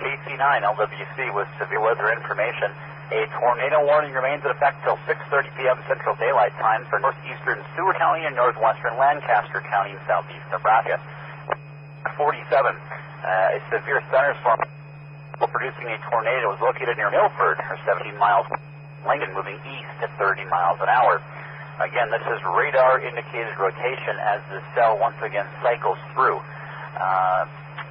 S1: KC9 LWC with severe weather information. A tornado warning remains in effect till 6:30 p.m. Central Daylight Time for northeastern Seward County and northwestern Lancaster County in southeast Nebraska. 47. A severe thunderstorm producing a tornado was located near Milford, or 17 miles. Lincoln moving east at 30 miles an hour. Again, this is radar indicated rotation as the cell once again cycles through.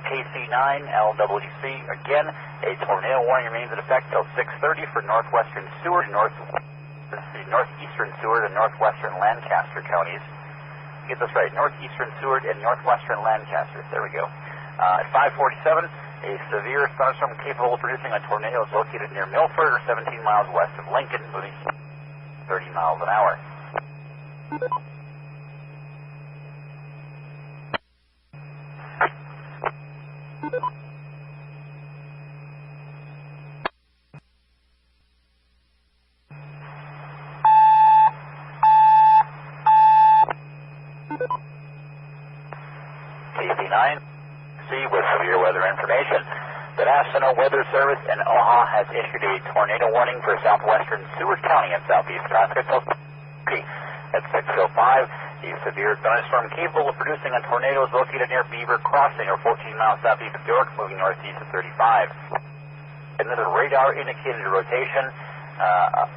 S1: KC9 LWC, again, a tornado warning remains in effect till 6:30 for northwestern Seward, northeastern Seward, and northwestern Lancaster counties. Get this right, northeastern Seward and northwestern Lancaster. There we go. At 5:47, a severe thunderstorm capable of producing a tornado is located near Milford, or 17 miles west of Lincoln, moving 30 miles an hour. KC9C with severe weather information. The National Weather Service in Omaha has issued a tornado warning for southwestern Seward County and southeast Nebraska till at 6:05. A severe thunderstorm capable of producing a tornado is located near Beaver Crossing, or 14 miles southeast of York, moving northeast at 35. And this is radar indicated rotation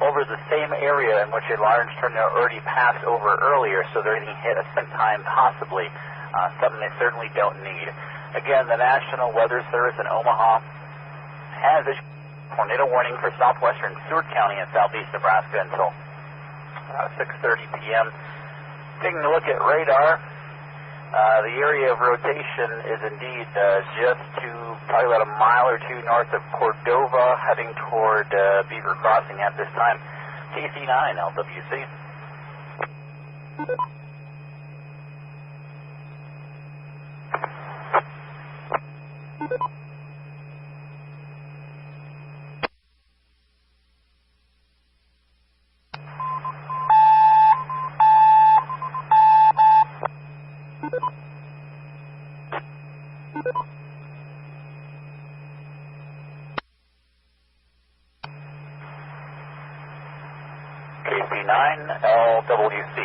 S1: over the same area in which a large tornado already passed over earlier, so they're getting hit a second time possibly, something they certainly don't need. Again, the National Weather Service in Omaha has issued a tornado warning for southwestern Seward County and southeast Nebraska until 6:30 p.m. Taking a look at radar, the area of rotation is indeed just to probably about a mile or two north of Cordova, heading toward Beaver Crossing at this time. KC9 LWC. LWC.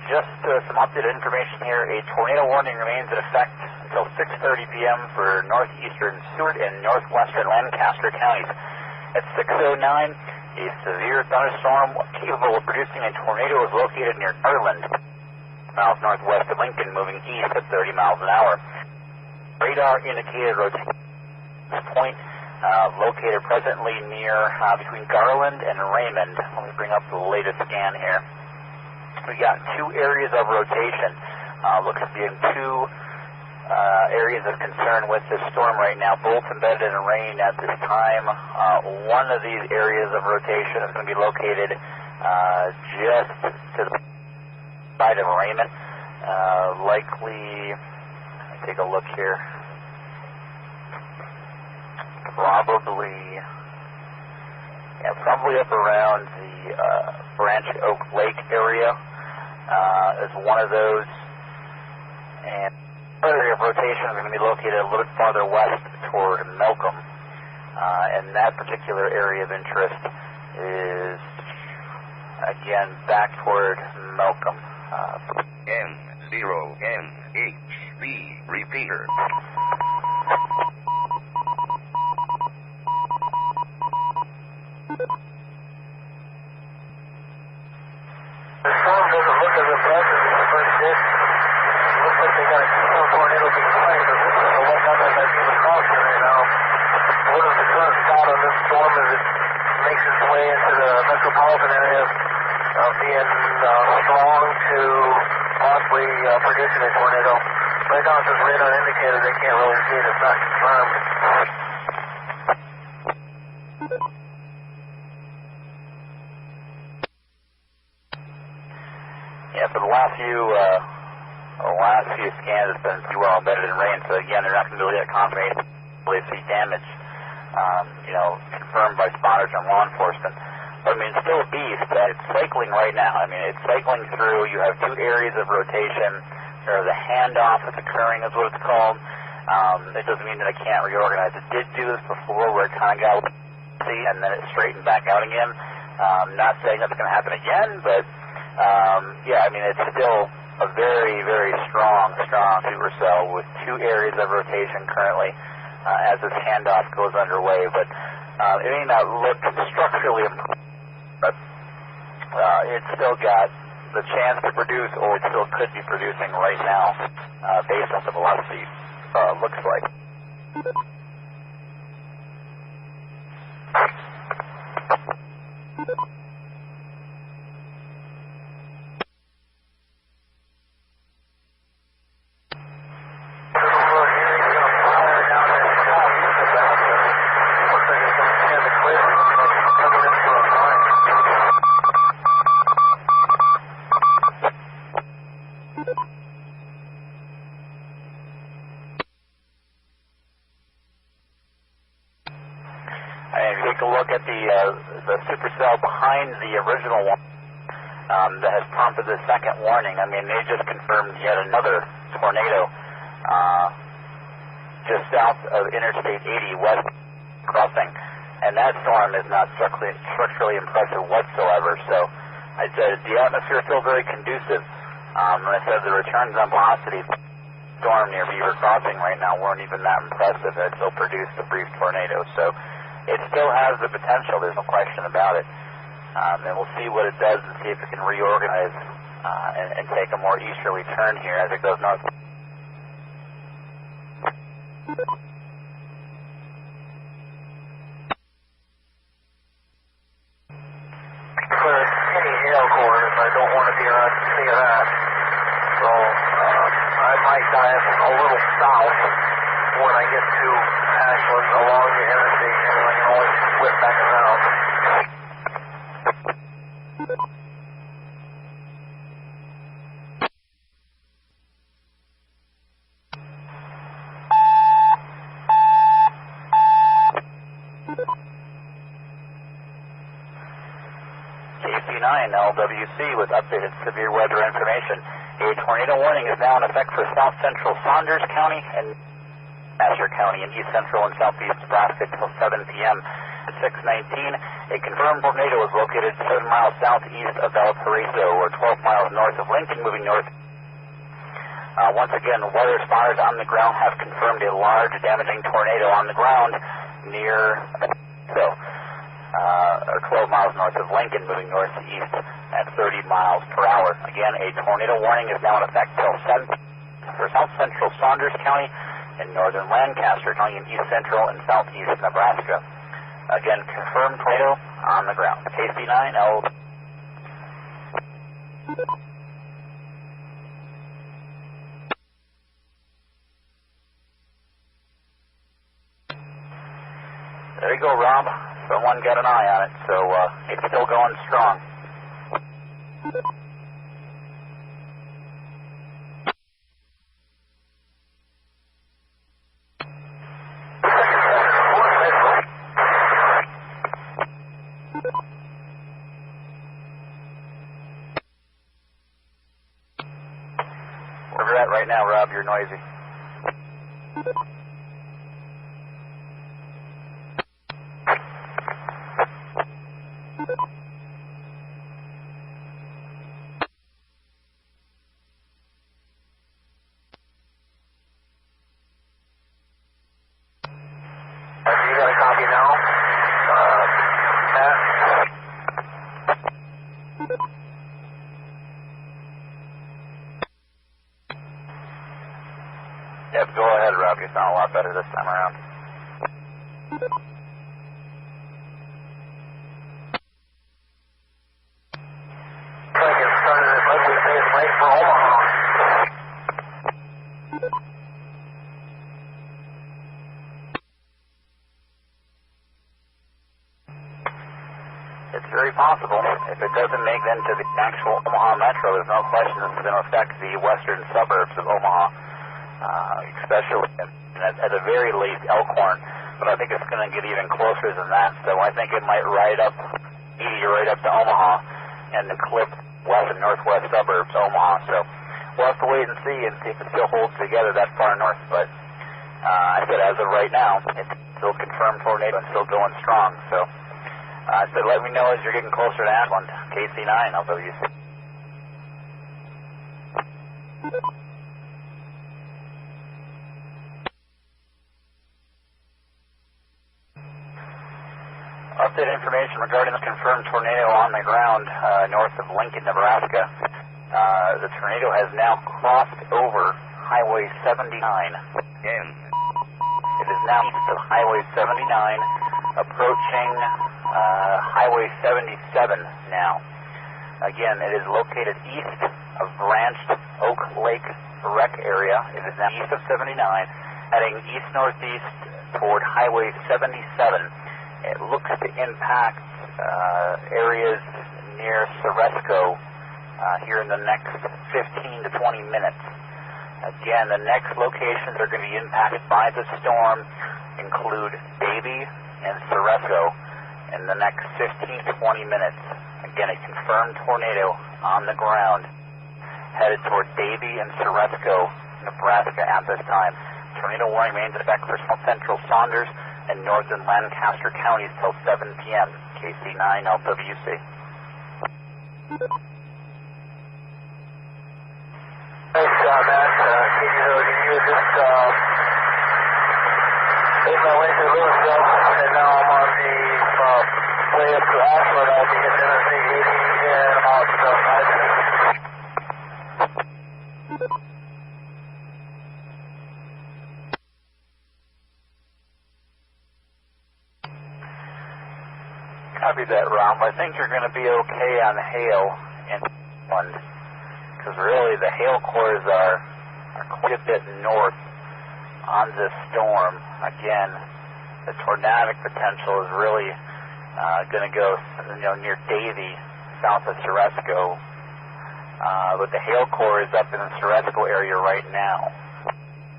S1: Just some updated information here. A tornado warning remains in effect until 6:30 p.m. for northeastern Seward and northwestern Lancaster counties. At 6:09, a severe thunderstorm capable of producing a tornado is located near Garland, miles northwest of Lincoln, moving east at 30 miles an hour. Radar indicated rotation at this point. Located presently near between Garland and Raymond. Let me bring up the latest scan here. We got two areas of rotation. Looks to be in two areas of concern with this storm right now, both embedded in rain at this time. One of these areas of rotation is going to be located just to the side of Raymond. Likely, let me take a look here. Probably up around the Branch Oak Lake area is one of those. And the area of rotation is going to be located a little bit farther west toward Malcolm. And that particular area of interest is, again, back toward Malcolm.
S2: N0NHB Repeater.
S4: The storm doesn't look as impressive as the first did. It looks like they got a storm tornado being played, but this is the one number that's even crossing right now. What is the current thought on this storm as it makes its way into the metropolitan area, being strong to possibly producing a tornado? Right now, it's just radar indicator. They can't really see it. It's not confirmed.
S1: For the last few scans, it's been pretty well embedded in rain. So again, they're not going to be able to get confirmation if see damage, confirmed by spotters and law enforcement. But I mean, it's still a beast. It's cycling right now. I mean, it's cycling through. You have two areas of rotation. There's a handoff that's occurring, is what it's called. It doesn't mean that it can't reorganize. It did do this before, where it kind of got and then it straightened back out again. Not saying that's going to happen again, but. Yeah, I mean, it's still a very, very strong supercell with two areas of rotation currently as this handoff goes underway. But it may not look structurally important, but it's still got the chance to produce, or it still could be producing right now based on the velocity looks like. Take a look at the supercell behind the original one that has prompted the second warning. I mean, they just confirmed yet another tornado just south of Interstate 80 west crossing, and that storm is not structurally impressive whatsoever. So I said the atmosphere is still very conducive. And I said the returns on velocity storm near Beaver Crossing right now weren't even that impressive. It still produced a brief tornado. So it still has the potential, there's no question about it. And we'll see what it does and see if it can reorganize and take a more easterly turn here as it goes north.
S4: For any hail cores, I don't want to be around to see that. So I might dive a little south
S6: when I get to Ashland along the interstate, and I can always flip back around.
S1: KC9 LWC with updated severe weather information. A tornado warning is now in effect for south central Saunders County and Asher County in east central and southeast Nebraska until 7 p.m. At 6:19, a confirmed tornado is located 7 miles southeast of Valparaiso or 12 miles north of Lincoln, moving north. Once again, weather spotters on the ground have confirmed a large damaging tornado on the ground near or 12 miles north of Lincoln, moving north to east at 30 miles per hour. Again, a tornado warning is now in effect till 7 for south central Saunders County and northern Lancaster County in east central and southeast Nebraska. Again, confirmed tornado on the ground. KC9L. There you go, Rob. Someone got an eye on it, so it's still going strong. Where we're at right now, Rob, you're noisy. Yep, go ahead, Rob. You sound a lot better this time around.
S6: Try to get started as much as it's late for Omaha.
S1: It's very possible. If it doesn't make then to the actual Omaha Metro, there's no question this is going to affect the western suburbs of Omaha. Especially at the very least Elkhorn, but I think it's going to get even closer than that, so I think it might right up to Omaha and then clip west and northwest suburbs Omaha, so we'll have to wait and see if it still holds together that far north, but I said as of right now, it's still confirmed tornado and still going strong, so I said let me know as you're getting closer to Ashland. KC9 LWC. Updated information regarding the confirmed tornado on the ground north of Lincoln, Nebraska. The tornado has now crossed over Highway 79. It is now east of Highway 79, approaching Highway 77 now. Again, it is located east of Branched Oak Lake Rec area. It is now east of 79, heading east-northeast toward Highway 77. It looks to impact areas near Ceresco here in the next 15 to 20 minutes. Again, the next locations that are going to be impacted by the storm include Davie and Ceresco in the next 15 to 20 minutes. Again, a confirmed tornado on the ground headed toward Davie and Ceresco, Nebraska at this time. Tornado warning remains in effect for south central Saunders and northern Lancaster counties till 7 p.m. KC9 LWC.
S6: Nice job, Matt. KC0DU just made my way through Louisville, and now I'm on the way up to Ashland. I'll be hitting Interstate 80 in about 5 minutes.
S1: Copy that, Rom. I think you're going to be okay on hail in one, because really the hail cores are quite a bit north on this storm. Again, the tornadic potential is really going to go, near Davie, south of Ceresco. But the hail core is up in the Ceresco area right now.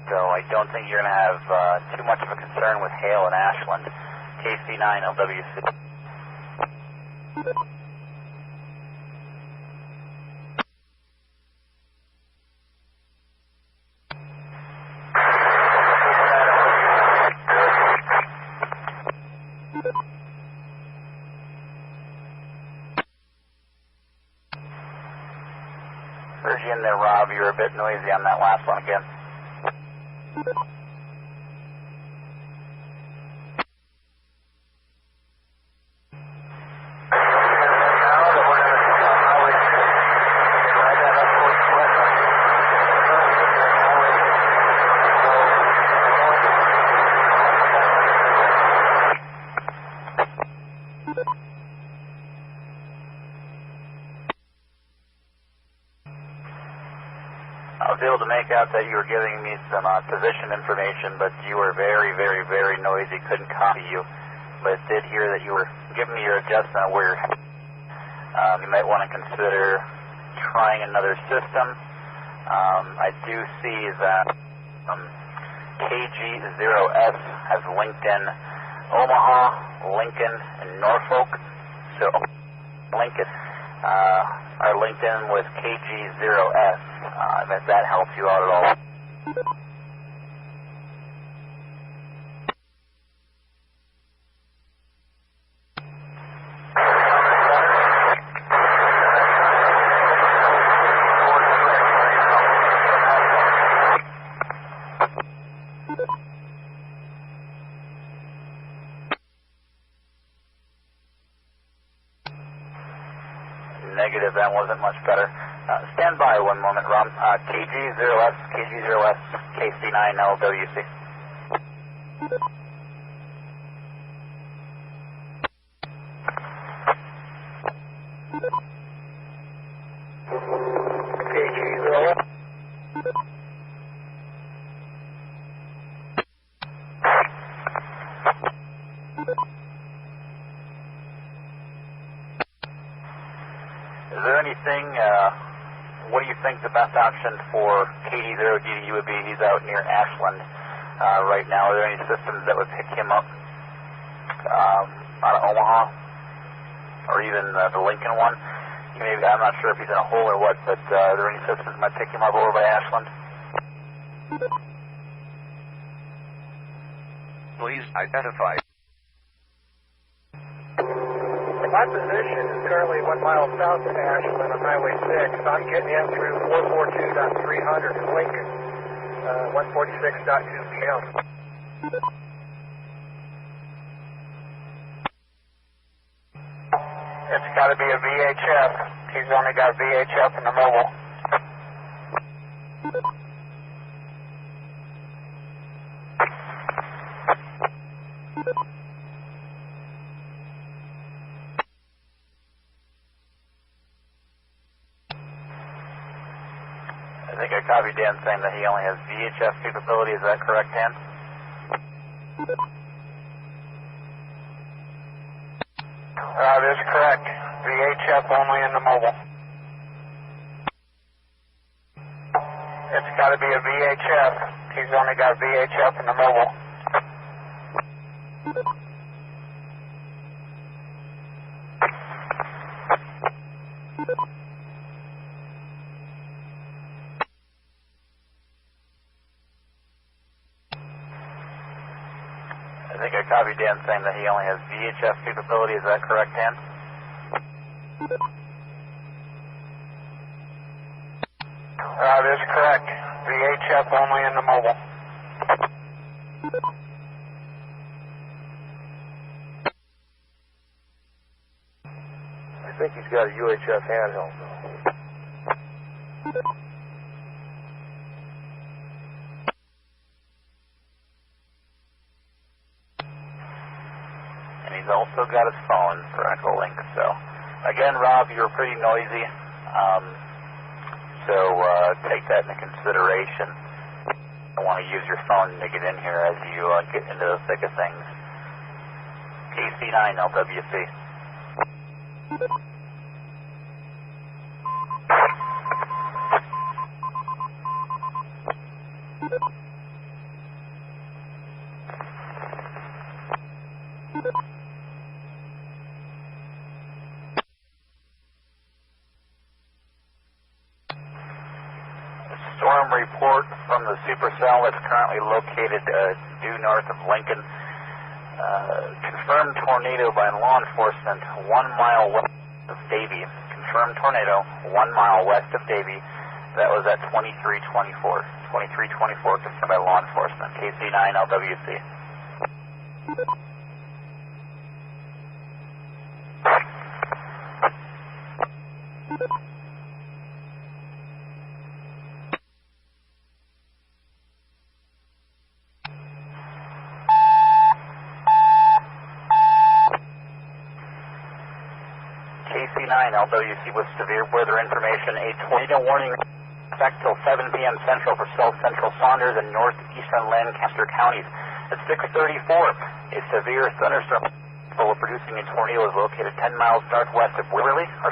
S1: So I don't think you're going to have too much of a concern with hail in Ashland. KC9 LWC. Virgie in there, Rob. You're a bit noisy on that last one again. I was able to make out that you were giving me some position information, but you were very, very, very noisy. Couldn't copy you. But did hear that you were giving me your adjustment where you might want to consider trying another system. I do see that KG0S has linked in Omaha, Lincoln, and Norfolk. So Lincoln are linked in with KG0S. If that helps you out at all. Negative, that wasn't much better. Stand by one moment, Rom. KG0S, KC9 LWC. KG0S. Is there anything, what do you think the best option for KD0DDU would be? He's out near Ashland right now. Are there any systems that would pick him up out of Omaha? Or even the Lincoln one? Maybe, I'm not sure if he's in a hole or what, but are there any systems that might pick him up over by Ashland?
S2: Please identify.
S4: My position is currently 1 mile south of Ashland on Highway 6. I'm getting in through 442.300 in Lincoln, 146.2 p.m.
S6: It's got to be a VHF. He's only got VHF in the mobile.
S1: I think I copied Dan saying that he only has VHF capability. Is that correct, Dan?
S6: That is correct. VHF only in the mobile. It's got to be a VHF. He's only got VHF in the mobile.
S1: I think I copied Dan saying that he only has VHF capability. Is that correct, Dan?
S6: That is correct. VHF only in the mobile.
S4: I think he's got a UHF handheld, though.
S1: And he's also got his phone for Echo Link. So, again, Rob, you were pretty noisy. So take that into consideration. don't want to use your phone to get in here as you get into the thick of things. KC9 LWC. Storm report from the supercell that's currently located due north of Lincoln. Confirmed tornado by law enforcement 1 mile west of Davie. Confirmed tornado 1 mile west of Davie. That was at 2324. 2324 confirmed by law enforcement. KC9 LWC. KC9 LWC with severe weather information. A tornado warning effect till 7 p.m. Central for South Central Saunders and northeastern Lancaster counties. At 6:34, a severe thunderstorm producing a tornado is located 10 miles northwest of Waverly, or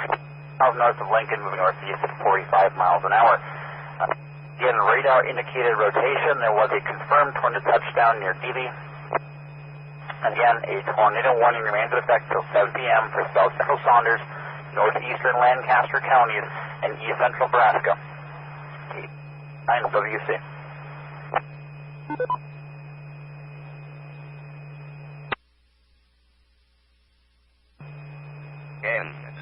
S1: miles north of Lincoln, moving northeast at 45 miles an hour. Again, radar indicated rotation. There was a confirmed tornado touchdown near Davie. Again, a tornado warning remains in effect till 7 p.m. for South Central Saunders, northeastern Lancaster counties, and east central Nebraska. 9 WC.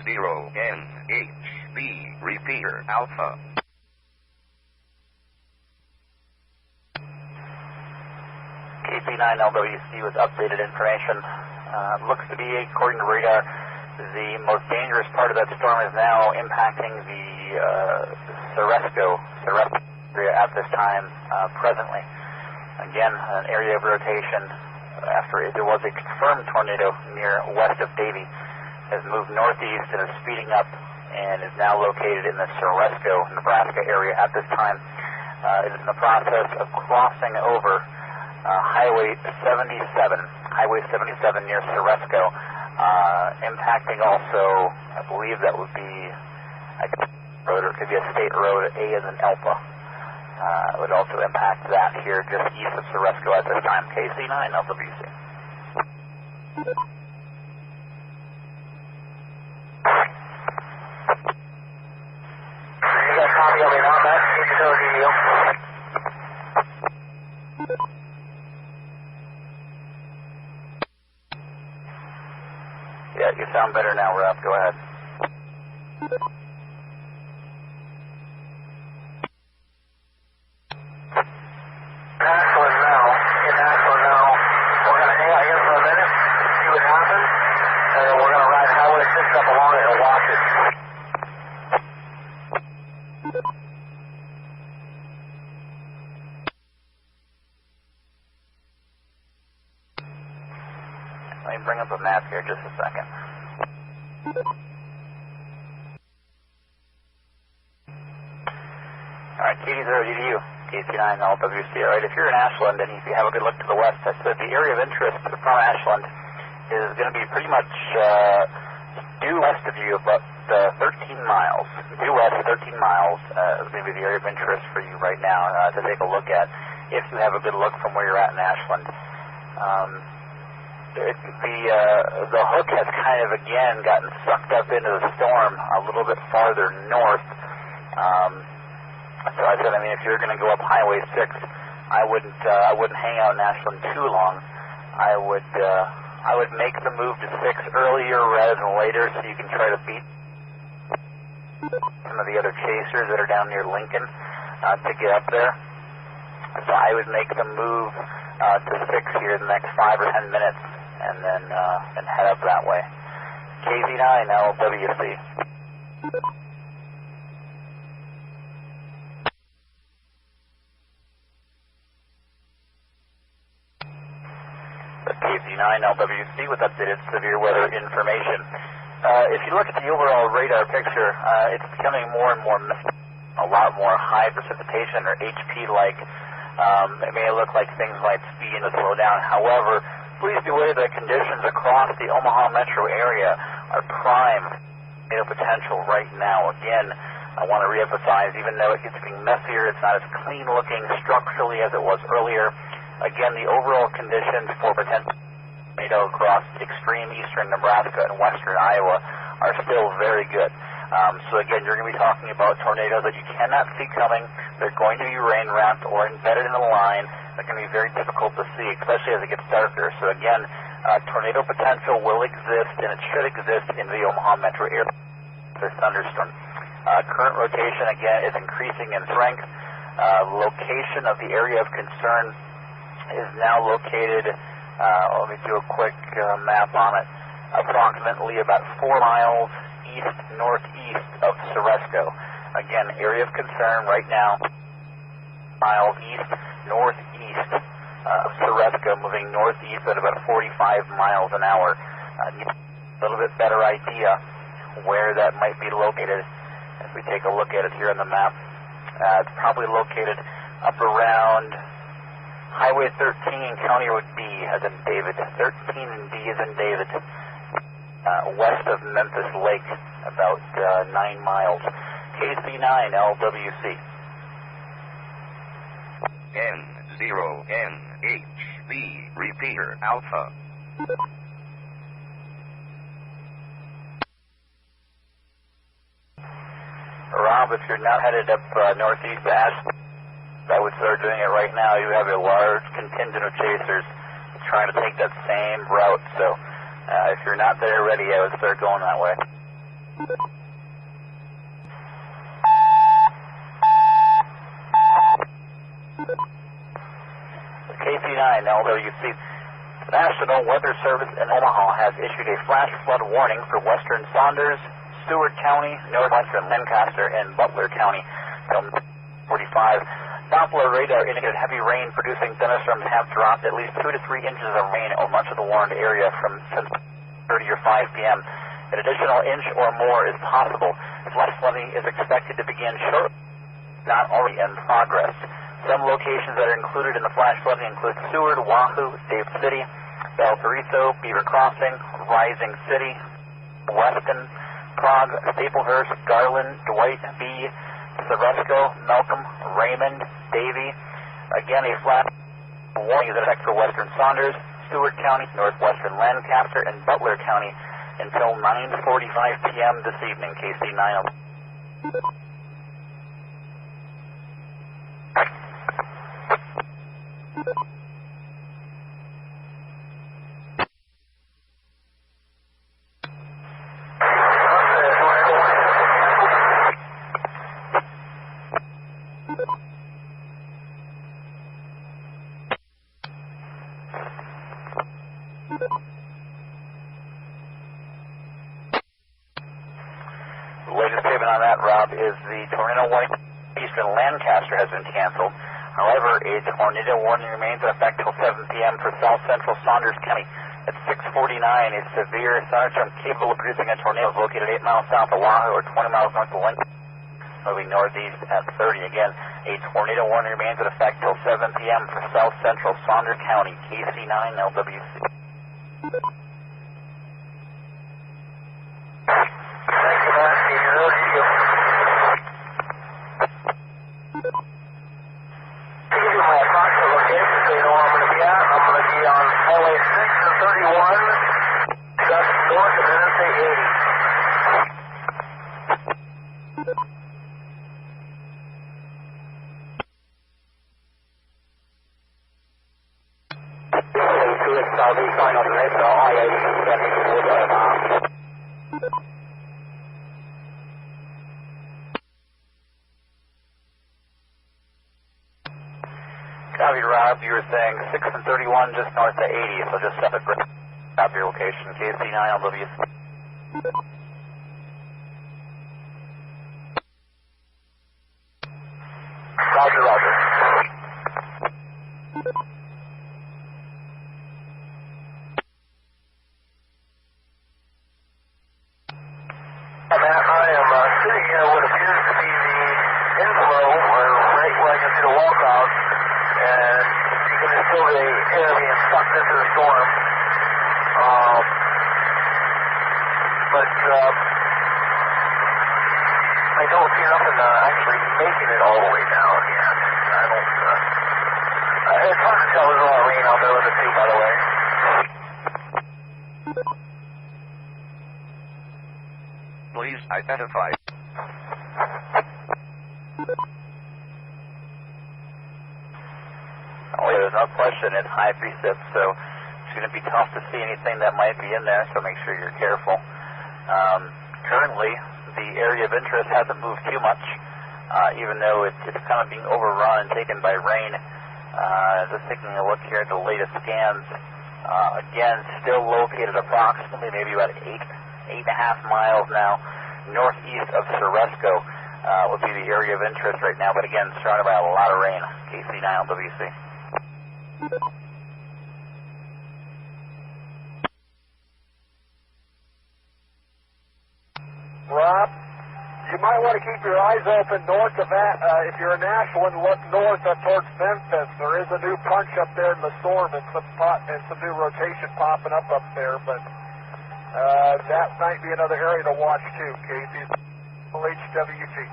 S2: N0NHB Repeater Alpha.
S1: KC9 LWC with updated information. Looks to be, according to radar, the most dangerous part of that storm is now impacting the Ceresco area at this time presently. Again, an area of rotation after there was a confirmed tornado near west of Davie, has moved northeast and is speeding up and is now located in the Ceresco, Nebraska area at this time. It is in the process of crossing over Highway 77 near Ceresco, impacting also, I believe that would be a road, or it could be a state road, A as in Alpha. It would also impact that here just east of Ceresco at this time. KC9 LWC. You got a copy of it on that? Yeah, you sound better now, Rob. Go ahead. Ashland now. In Ashland now. We're going to hang out here for a minute, see what happens, and then we're going to ride Highway 6 up along it and watch it. Let me bring up a map here just a second. Alright, KD0DDU, KC9 LWC. Alright, if you're in Ashland and if you have a good look to the west, I said the area of interest from Ashland is going to be pretty much due west of you, about 13 miles. Due west 13 miles is going to be the area of interest for you right now to take a look at if you have a good look from where you're at in Ashland. The hook has kind of again gotten sucked up into the storm a little bit farther north. So I said, I mean, if you're going to go up Highway 6, I wouldn't hang out in Ashland too long. I would make the move to 6 earlier rather than later, so you can try to beat some of the other chasers that are down near Lincoln to get up there. So I would make the move to 6 here in the next 5 or 10 minutes, and then head up that way. KZ9 LWC. KZ9 LWC with updated severe weather information. If you look at the overall radar picture, it's becoming more and more a lot more high precipitation or HP-like It may look like things might speed and slow down. However, please be aware that conditions across the Omaha metro area are prime tornado potential right now. Again, I want to reemphasize, even though it gets getting messier, it's not as clean looking structurally as it was earlier. Again, the overall conditions for potential tornado across extreme eastern Nebraska and western Iowa are still very good. So again, you're going to be talking about tornadoes that you cannot see coming. They're going to be rain wrapped or embedded in the line. They're going to be very difficult to see, especially as it gets darker. So again, tornado potential will exist, and it should exist in the Omaha metro area. There's thunderstorm. Current rotation, again, is increasing in strength. Location of the area of concern is now located, let me do a quick map on it, approximately about 4 miles east-northeast of Ceresco. Again, area of concern right now, miles east-northeast of Ceresco, moving northeast at about 45 miles an hour. A little bit better idea where that might be located. If we take a look at it here on the map, it's probably located up around Highway 13, County Road B as in David, 13 and D as in David, west of Memphis Lake, about 9 miles. KC9 LWC.
S2: N0NHB Repeater Alpha.
S1: Rob, if you're not headed up northeast to Ashland, I would start doing it right now. You have a large contingent of chasers trying to take that same route. So if you're not there ready, I would start going that way. KC9 LWC. The National Weather Service in Omaha has issued a flash flood warning for western Saunders, Stewart County, northwestern Lancaster, and Butler County from 45. Doppler radar indicated heavy rain producing thunderstorms have dropped at least 2 to 3 inches of rain over much of the warned area from 10:30 or 5 p.m. An additional inch or more is possible. Flash flooding is expected to begin shortly, not already in progress. Some locations that are included in the flash flooding include Seward, Wahoo, Dave City, Valparaiso, Beaver Crossing, Rising City, Weston, Prague, Staplehurst, Garland, Dwight B., Ceresco, Malcolm, Raymond, Davie. Again, a flash warning is in effect for western Saunders, Stewart County, northwestern Lancaster, and Butler County until 9:45 p.m. this evening. KC9. The latest statement on that, Rob, is the tornado warning eastern Lancaster has been canceled. However, a tornado warning remains in effect till 7 p.m. for south central Saunders County. At 6:49, a severe thunderstorm capable of producing a tornado is located 8 miles south of Wahoo or 20 miles north of Lincoln, moving northeast at 30. Again, a tornado warning remains in effect till 7 p.m. for south central Saunders County. KC9 LWC. Copy, Rob. You were saying 6 and 31 just north of 80, so just set a stop your location. KC9 LWC. Roger, Roger.
S4: Matt, I am sitting here what appears to be the inflow, or right where I can see the walkout,
S6: and you can just feel the air being sucked into the storm. But I don't see nothing actually making it all the way down yet. I don't. It's hard to tell. There's a lot of rain out there with it too, by the way.
S2: Please identify.
S1: Oh, yeah, there's no question. It's high precip, so it's going to be tough to see anything that might be in there, so make sure you're careful. Currently, the area of interest hasn't moved too much, even though it's kind of being overrun and taken by rain. Just taking a look here at the latest scans. Again, still located approximately maybe about 8.5 miles now northeast of Ceresco would be the area of interest right now, but again, surrounded by a lot of rain. KC9LWC.
S4: Rob, you might want to keep your eyes open north of that. If you're in Ashland, look north up towards Memphis. There is a new punch up there in the storm and some new rotation popping up there, but that might be another area to watch too, Casey. LHWG.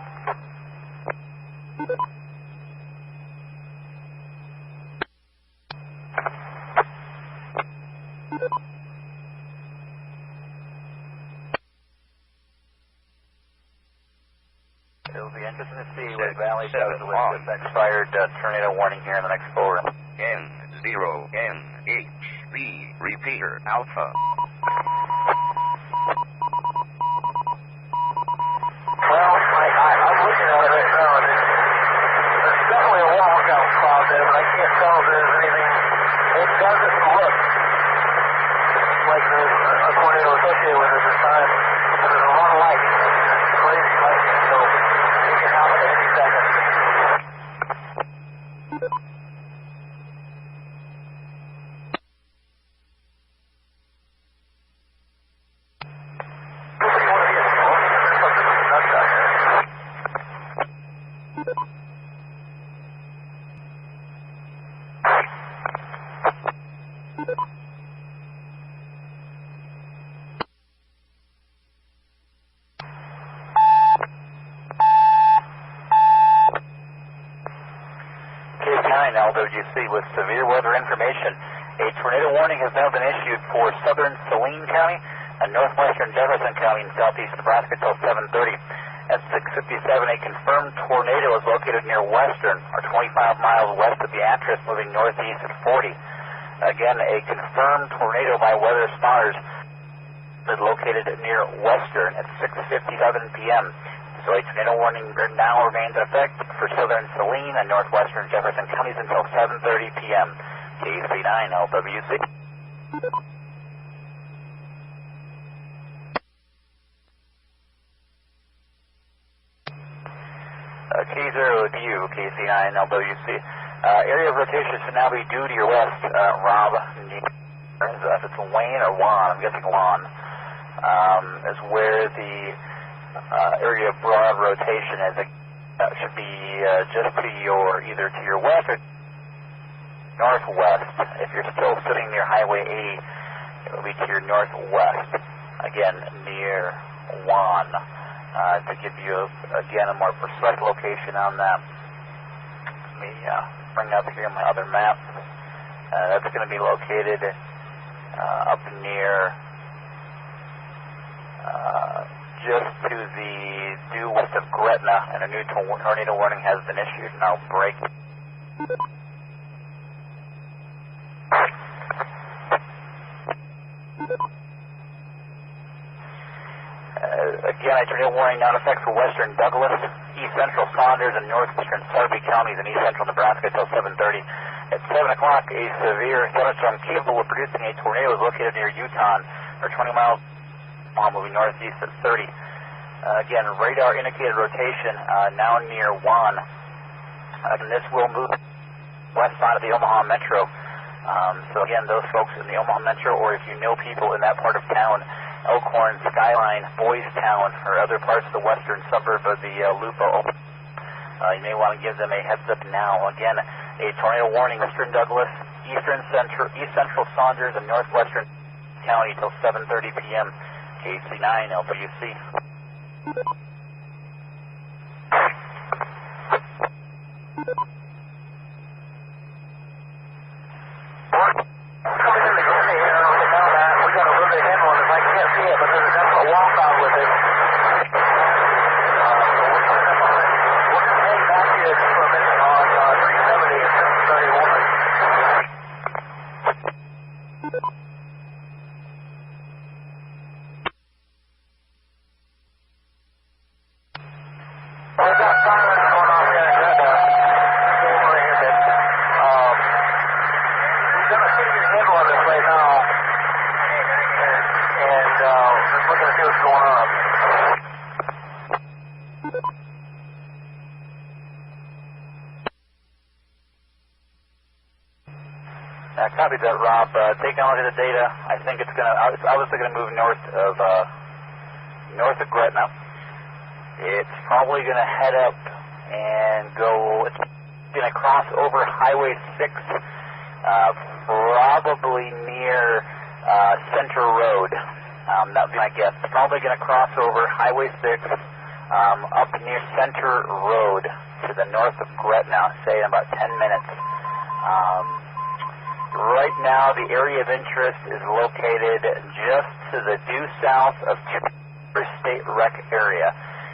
S1: It'll be interesting to see what Valley does with this expired tornado warning here in the next 4.
S2: N0NHB Repeater Alpha.
S6: Well, I'm looking at it right now, and there's definitely a walkout cloud there, but I can't tell if there's anything. It doesn't look like there's a tornado associated with it at this time. There's a lot of lightning, crazy lightning, so it can happen at any second.
S1: LWC with severe weather information. A tornado warning has now been issued for southern Saline County and northwestern Jefferson County in southeast Nebraska until 7:30. At 6:57, a confirmed tornado is located near Western, or 25 miles west of Beatrice, moving northeast at 40. Again, a confirmed tornado by weather spotters is located near Western at 6:57 p.m. So a tornado warning now remains in effect for southern Saline and northwestern Jefferson counties until 7:30 p.m. KC9LWC. K0DU, KC9LWC. Area of rotation should now be due to your west, Rob. If it's Wayne or Juan, I'm guessing Juan, is where the area of broad rotation is. Should be just to your, either to your west or northwest. If you're still sitting near Highway 80, it will be to your northwest. Again, near Juan. To give you, again, a more precise location on that. Let me bring up here my other map. That's going to be located up near, just to the due west of Gretna, and a new tornado warning has been issued. And I'll break. Again, a tornado warning now in effect for western Douglas, east central Saunders, and northwestern Sarpy counties in east central Nebraska until 7:30. At 7 o'clock, a severe thunderstorm capable of producing a tornado is located near Utah, or 20 miles moving northeast at 30. Again, radar indicated rotation now near Juan. And this will move west side of the Omaha Metro. So again, those folks in the Omaha Metro, or if you know people in that part of town, Elkhorn, Skyline, Boys Town, or other parts of the western suburb of the Lupo, you may want to give them a heads up now. Again, a a tornado warning, Western Douglas, East Central Saunders, and Northwestern County till 7:30 p.m. KC9 LWC. Copy that, Rob. Taking a look at the data, I think it's obviously going to move north of Gretna. It's probably going to head up and go. It's going to cross over Highway 6, probably near Center Road. That would be my guess. It's probably going to cross over Highway 6 up near Center Road to the north of Gretna, say in about 10 minutes. Right now, the area of interest is located just to the due south of State Rec area.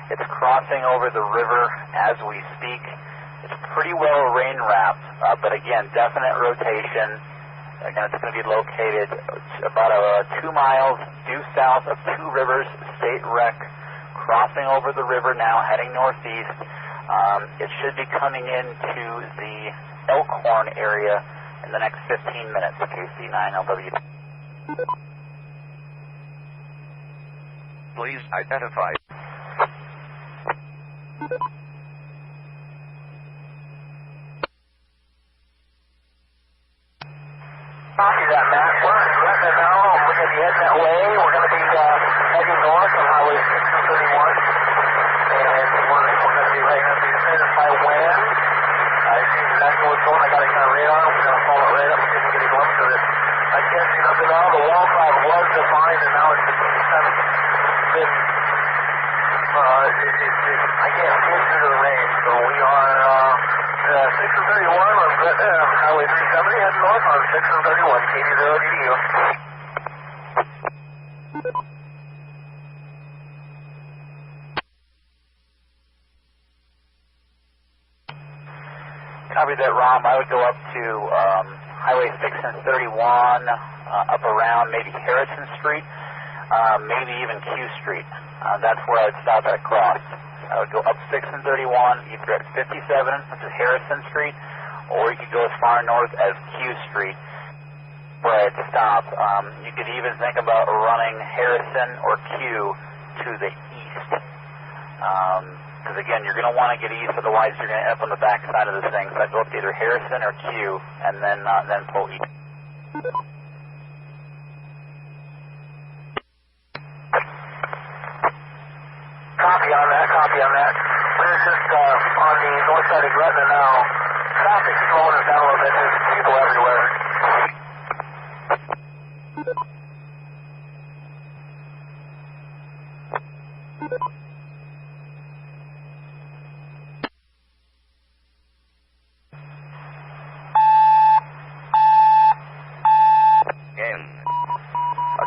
S1: It's crossing over the river as we speak. It's pretty well rain wrapped, but again, definite rotation. Again, it's going to be located about 2 miles due south of Two Rivers State Rec, crossing over the river now, heading northeast. It should be coming into the Elkhorn area in the next 15 minutes, KC9LW.
S2: Please identify.
S4: Copy that, Matt. We're in Gretna now. We're going to be heading that way. We're going to be heading north on Highway 631. And we're going to be right going to be defended by wind. I see exactly what's going on. I got it kind of radar. We're going to follow it right up and see if we can get a glimpse of it. I can't see nothing at all. The wall cloud was defined, and now it's just kind of been, I can't see it due to the rain. So we are 6 and 31 on Highway 370 heading north on 6 and 31, KD0DDU.
S1: Copy that, Rom. I would go up to Highway 6 and 31, up around maybe Harrison Street, maybe even Q Street. That's where I would stop at cross. I would go up 6 and 31, either at 57, which is Harrison Street, or you could go as far north as Q Street, where I'd stop. You could even think about running Harrison or Q to the east. Because again, you're going to want to get east, otherwise you're going to end up on the back side of this thing. So I'd go up to either Harrison or Q, and then pull east.
S4: Copy on that, copy on that. We're just on the north side of Gretna now. Traffic slowing us down a little bit. We can go everywhere.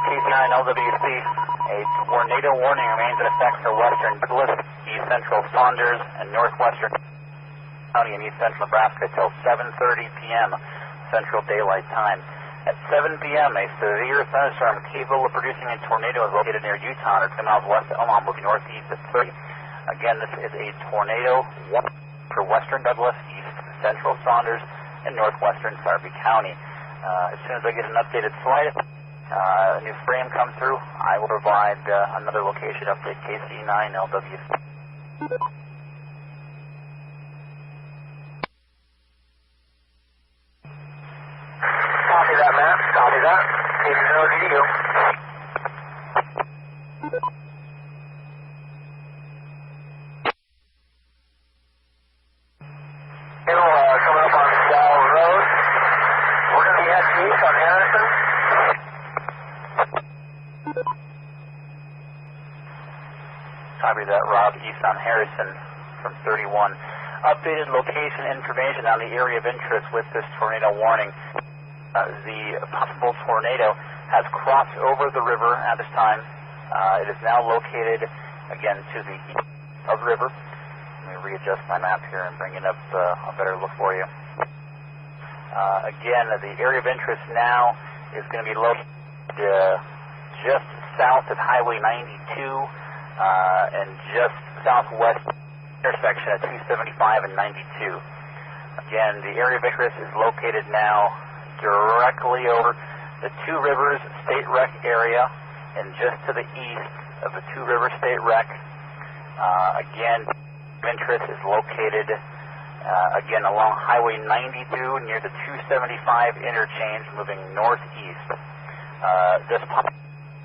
S1: KC9LWC, a tornado warning remains in effect for western Douglas, east central Saunders, and northwestern County and east central Nebraska till 7:30 p.m. Central Daylight Time. At 7 p.m., a severe thunderstorm capable of producing a tornado is located near Utah, 2 miles west of Omaha, moving northeast at 30. Again, this is a tornado warning for western Douglas, east central Saunders, and northwestern Sarpy County. As soon as I get an updated slide, a new frame comes through, I will provide another location update, KC9LW.
S4: Copy that, Matt. Copy that. KD0DDU. Coming up on south east on Harrison.
S1: Copy that, Rob, east on Harrison from 31. Updated location information on the area of interest with this tornado warning. The possible tornado has crossed over the river at this time. It is now located, again, to the east of the river. Let me readjust my map here and bring it up a better look for you. Again, the area of interest now is going to be located just south of Highway 92 and just southwest intersection at 275 and 92. Again, the area of interest is located now directly over the Two Rivers State Rec area and just to the east of the Two Rivers State Rec. Again, interest is located again along Highway 92 near the 275 interchange moving northeast. This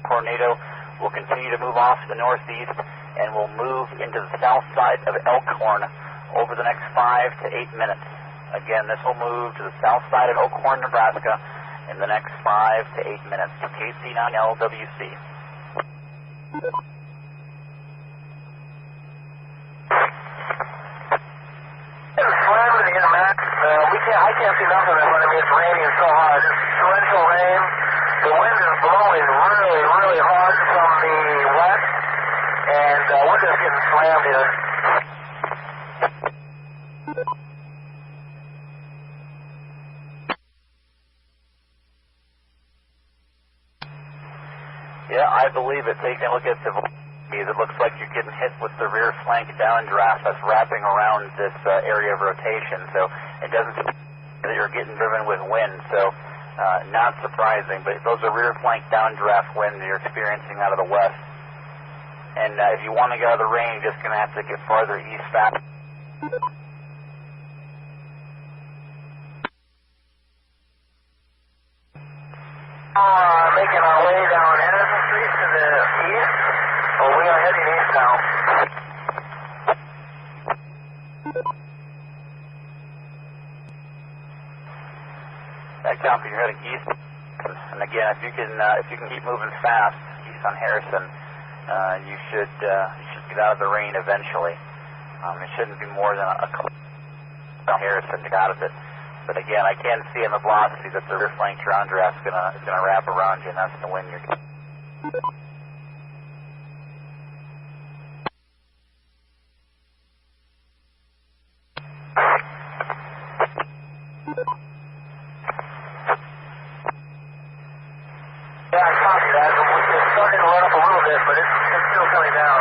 S1: tornado will continue to move off to the northeast and will move into the south side of Elkhorn over the next 5 to 8 minutes. Again, this will move to the south side of Elkhorn, Nebraska in the next 5 to 8 minutes. KC9LWC.
S4: I can't see nothing of it. I mean, it's raining so hard. It's torrential rain. The wind is blowing really, really hard from the west, and we're just getting slammed here.
S1: Yeah, I believe it. Taking a look at the it looks like you're getting hit with the rear flank downdraft that's wrapping around this area of rotation. So it doesn't seem that you're getting driven with wind. So not surprising, but those are rear flank downdraft winds you're experiencing out of the west. And if you want to get out of the rain, you're just going to have to get farther east fast.
S4: Making our way down Anderson Street to the east. Oh, we are heading east now.
S1: That counts if you're heading east. And again, if you can keep moving fast east on Harrison, you should get out of the rain eventually. It shouldn't be more than a couple on Harrison to get out of it. But again, I can see in the velocity that the rear flank downdraft is gonna wrap around you, and that's the wind you're getting.
S4: Yeah, I copy that. It's starting to let up a little bit, but it's still coming down.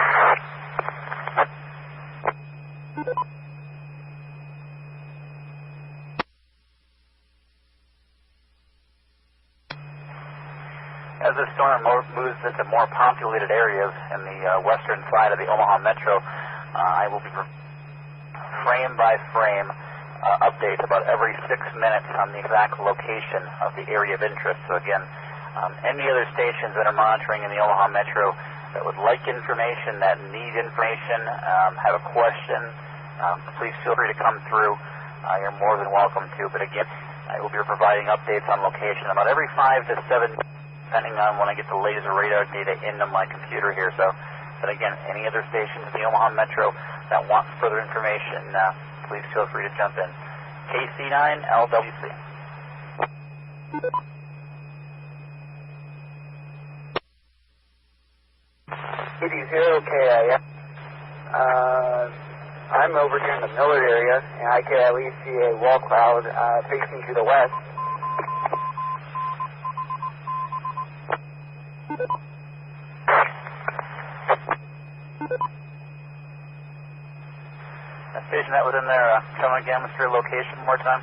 S1: As the storm moves into more populated areas in the western side of the Omaha Metro, I will be frame by frame updates about every 6 minutes on the exact location of the area of interest. So again, any other stations that are monitoring in the Omaha Metro that would like information, that need information, have a question, please feel free to come through. You're more than welcome to. But again, I will be providing updates on location about every 5 to 7 minutes, depending on when I get the latest radar data into my computer here. So, but again, any other stations in the Omaha Metro that want further information, please feel free to jump in. KC9LWC.
S7: KD0KIF. I'm over here in the Millard area, and I could at least see a wall cloud facing to the west.
S1: That station that was in there, come again with your location one more time.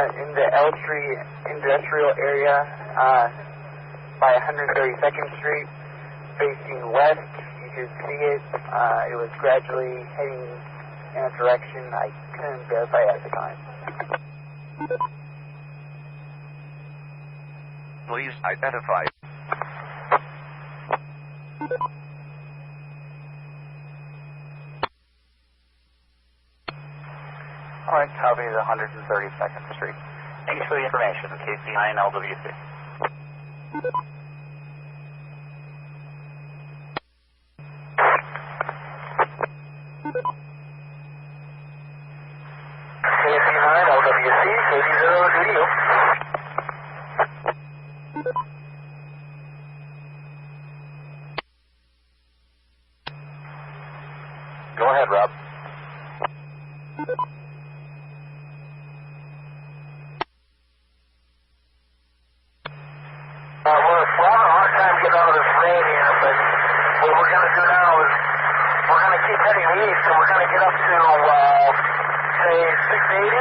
S7: In the Elstree industrial area, by 132nd Street, facing west. You could see it. It was gradually heading in a direction I couldn't verify at the time.
S2: Please identify.
S1: copy the 132nd Street. Thanks for the information, KC9LWC.
S4: KC9LWC, KD0
S1: Go ahead, Rob.
S4: We're having a hard time getting out of this rain here, but what we're going to do now is we're going to keep heading east, and we're going to get up to, say, 680,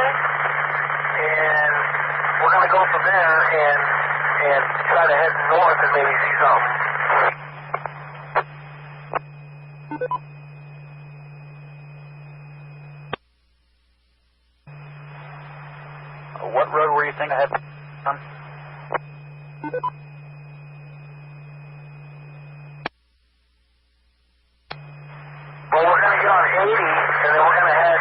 S4: and we're going to go from there and try to head north and maybe see something.
S1: What road were you thinking ahead on?
S4: Well, we're going to get on 80, and then we're going to head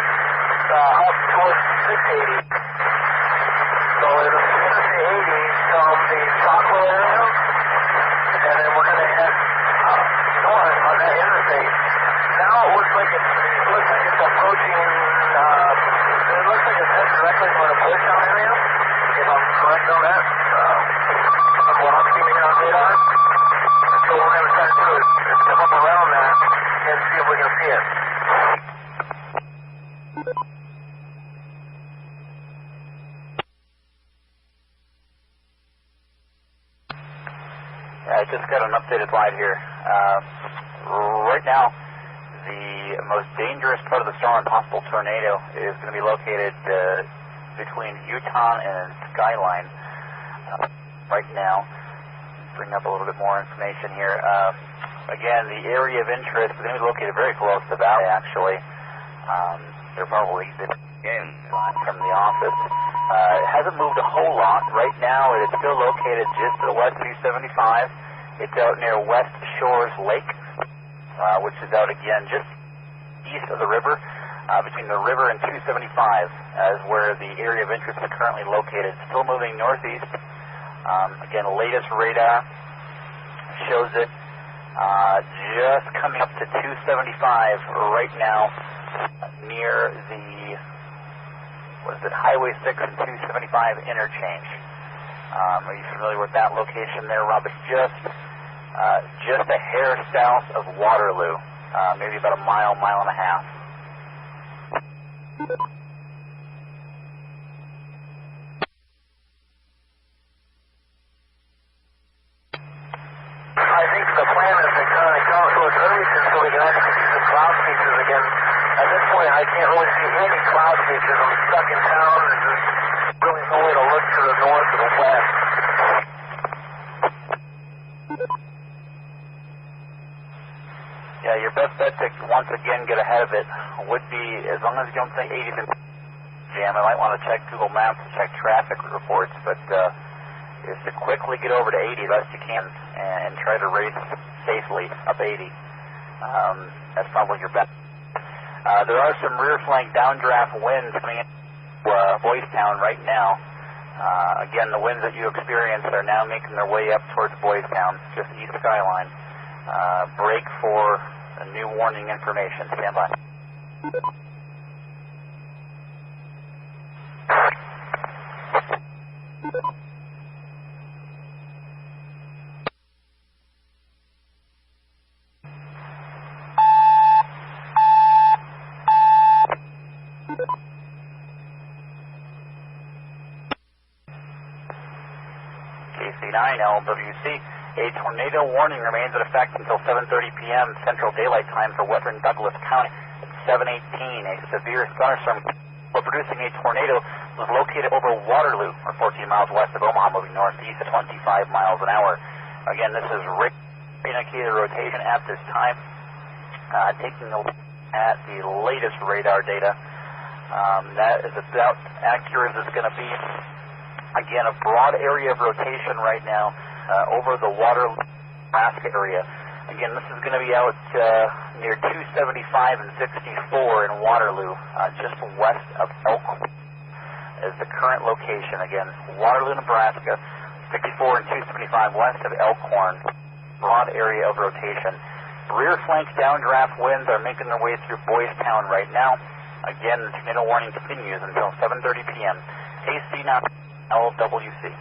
S4: up towards 680. So it'll get us to 80 from the Chocolate area, and then we're going to head up north on that interstate. Now it looks like it's approaching, it looks like it's heading directly toward the Bushtown area, if I'm correct on that. What I'm seeing on radar. So what we're going to try to do is come up around that and see if we can see it.
S1: I just got an updated slide here. Right now, the most dangerous part of the storm, possible tornado, is going to be located between Utah and Skyline. Right now, bring up a little bit more information here. Again, the area of interest is going to be located very close to the valley, actually. They're probably from the office. It hasn't moved a whole lot. Right now, it is still located just to the west 275. It's out near West Shores Lake, which is out again just east of the river. Between the river and 275 is where the area of interest is currently located. Still moving northeast. Again, latest radar shows it just coming up to 275 right now near the, Highway 6 and 275 interchange. Are you familiar with that location there, Rob? It's just a hair south of Waterloo, maybe about a mile and a half.
S4: I think the plan is to kind of come to its earliest so we can actually see some cloud features again. At this point, I can't really see any cloud features. I'm stuck in town, and there's really no way to look to the north or the west.
S1: Yeah, your best bet to once again get ahead of it would be, as long as you don't think 80 is jam, I might want to check Google Maps and check traffic reports, but is to quickly get over to 80 as best you can and try to race safely up 80. That's probably your best. There are some rear flank downdraft winds coming in Boys Town right now. Again, the winds that you experienced are now making their way up towards Boys Town, just east of Skyline. Break for new warning information. Stand by. KC9LWC, a tornado warning remains in effect until 7:30 p.m. Central Daylight Time for western Douglas County. At 7:18, a severe thunderstorm producing a tornado was located over Waterloo, or 14 miles west of Omaha, moving northeast at 25 miles an hour. Again, this is indicated rotation at this time. Taking a look at the latest radar data, that is about accurate as it's going to be. Again, a broad area of rotation right now over the Waterloo, Nebraska area. Again, this is going to be out near 275 and 64 in Waterloo, just west of Elk is the current location. Again, Waterloo, Nebraska, 64 and 275 west of Elkhorn. Broad area of rotation. Rear flank downdraft winds are making their way through Boys Town right now. Again, the tornado warning continues until 7:30 p.m. AC9 LWC.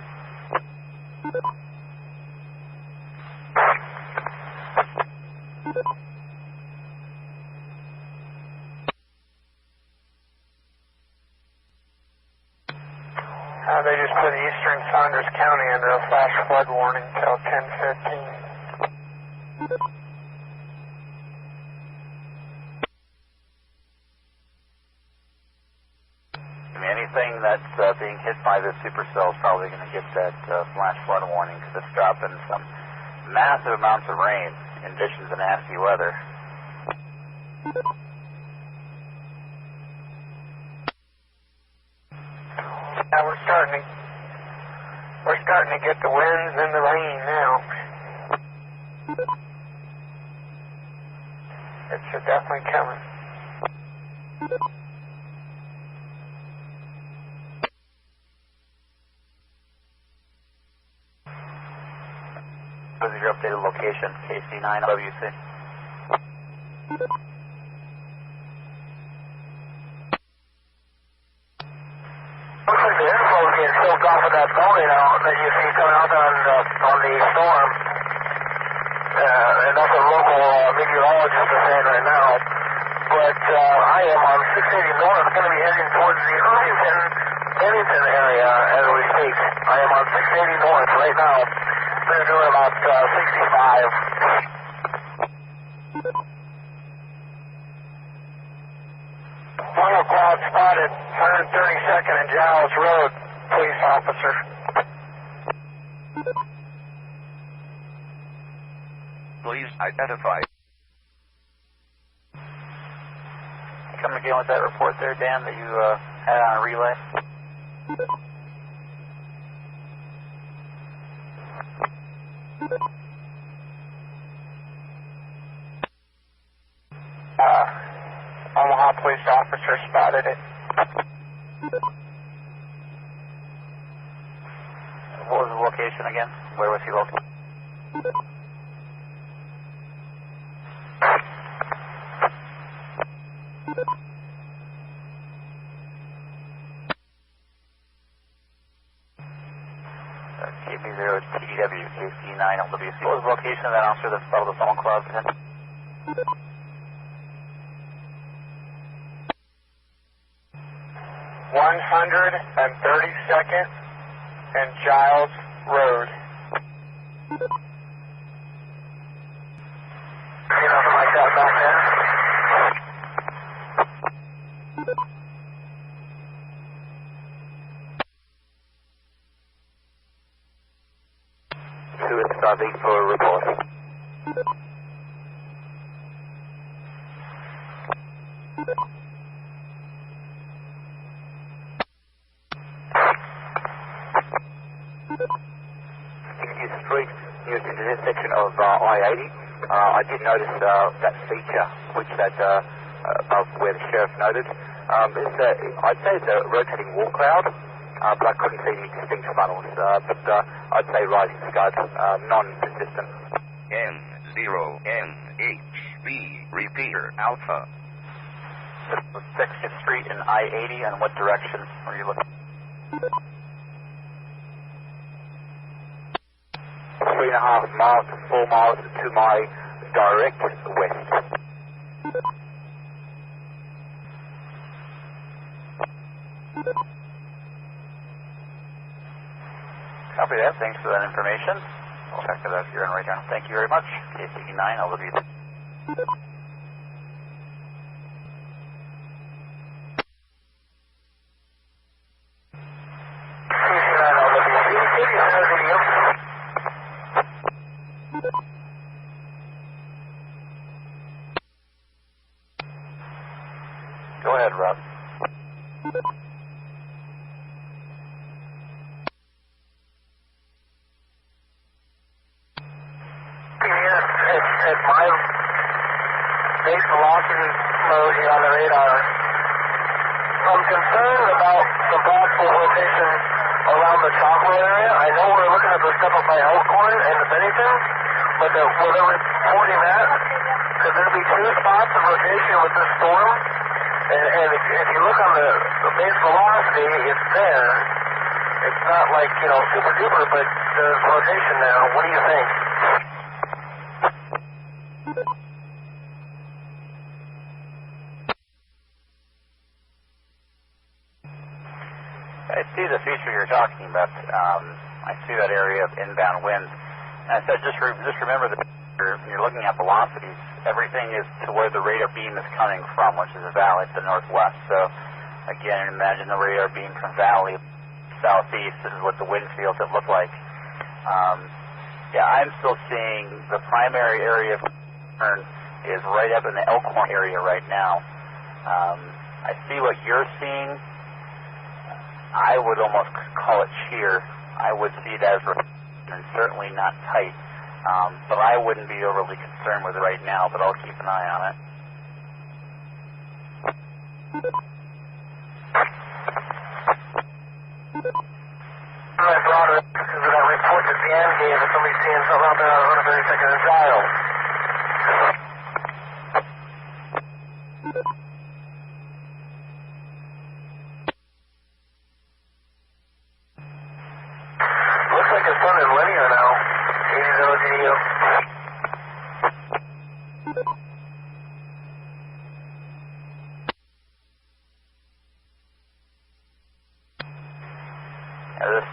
S4: They just put eastern Saunders County under a flash flood warning until 10:15.
S1: Anything that's being hit by this supercell is probably going to get that flash flood warning because it's dropping some massive amounts of rain in addition to nasty weather.
S4: Yeah, we're starting to get the winds and the rain now. It's definitely coming.
S1: What is your updated location? KC9 LWC.
S4: Looks like the info is getting soaked off of that building out that you see coming out on the storm. And that's what local meteorologists are saying right now. But I am on 680 north, going to be heading towards the Bennington area as we speak. I am on 680 north right now. They're doing about 65. 1 o'clock spotted, 132nd and Giles Road, police officer.
S2: Please identify.
S1: Come again with that report there, Dan, that you had on a relay.
S4: Omaha police officer spotted it.
S1: What was the location again? Where was he located? KB0 TW, KC9 LWC. What was the location of that officer that spotted the phone cloud?
S4: 132nd and Giles Road. See nothing like that back there?
S1: Who is starting for a report? Street near the intersection of I-80. I did notice that feature, which that above where the sheriff noted. I'd say it's a rotating wall cloud, but I couldn't see any distinct funnels. But I'd say rising scud, non-persistent.
S2: N0NHB Repeater Alpha.
S1: 6th Street and I-80, and what direction were you looking? 3.5 miles to 4 miles to my direct west. Copy that. Thanks for that information. I'll check it out here and right now. Thank you very much. KC9, LWC. Go ahead, Rob.
S4: At my base velocity mode here on the radar, I'm concerned about the possible rotation around the Chocolate area. I know we're looking at the stuff up by Elkhorn and the Bennington, but where they're reporting that, could there be two spots of rotation with this storm? And if you look on the base velocity, it's there. It's not like, super duper, but there's rotation now. What do you think?
S1: I see the feature you're talking about. I see that area of inbound winds. And I said, just remember that when you're looking at velocities, everything is to where the radar beam is coming from, which is a valley to the northwest. So, again, imagine the radar beam from valley southeast. This is what the wind fields have looked like. I'm still seeing the primary area of concern is right up in the Elkhorn area right now. I see what you're seeing. I would almost call it shear. I would see it as and certainly not tight. But I wouldn't be overly concerned with it right now, but I'll keep an eye on it.
S4: I brought it because of that report that Dan gave that somebody's seeing something out there on 132nd and Dial. Looks like it's running linear now. 80 DDU.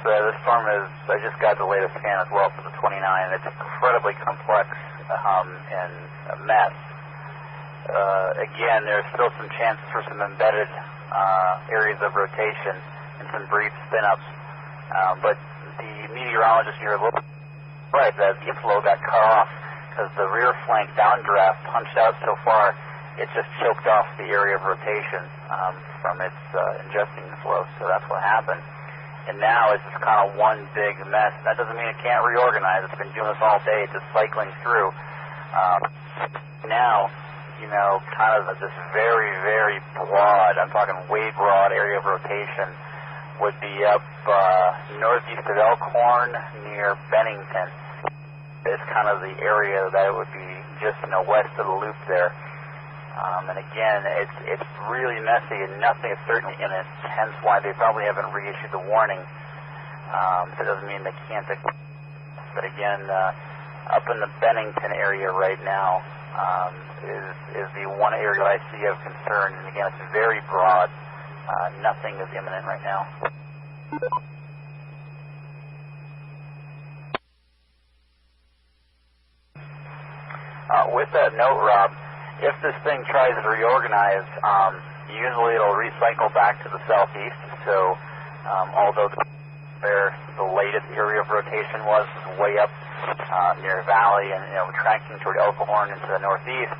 S1: This storm is, I just got the latest scan as well for the 29. It's incredibly complex and a mess. Again, there's still some chances for some embedded areas of rotation and some brief spin-ups. But the meteorologist here looked right that the inflow got cut off because the rear flank downdraft punched out so far, it just choked off the area of rotation from its ingesting the flow. So that's what happened. And now it's just kind of one big mess. That doesn't mean it can't reorganize. It's been doing this all day, just cycling through. Now, kind of this very, very broad, I'm talking way broad area of rotation would be up northeast of Elkhorn near Bennington. It's kind of the area that it would be just west of the loop there. And again, it's really messy and nothing is certainly in it, hence why they probably haven't reissued the warning. That doesn't mean they can't. But again, up in the Bennington area right now is the one area that I see of concern. And again, it's very broad. Nothing is imminent right now. With that note, Rob, if this thing tries to reorganize, usually it'll recycle back to the southeast. So, although the latest area of rotation was way up near Valley and tracking toward Elkhorn into the northeast,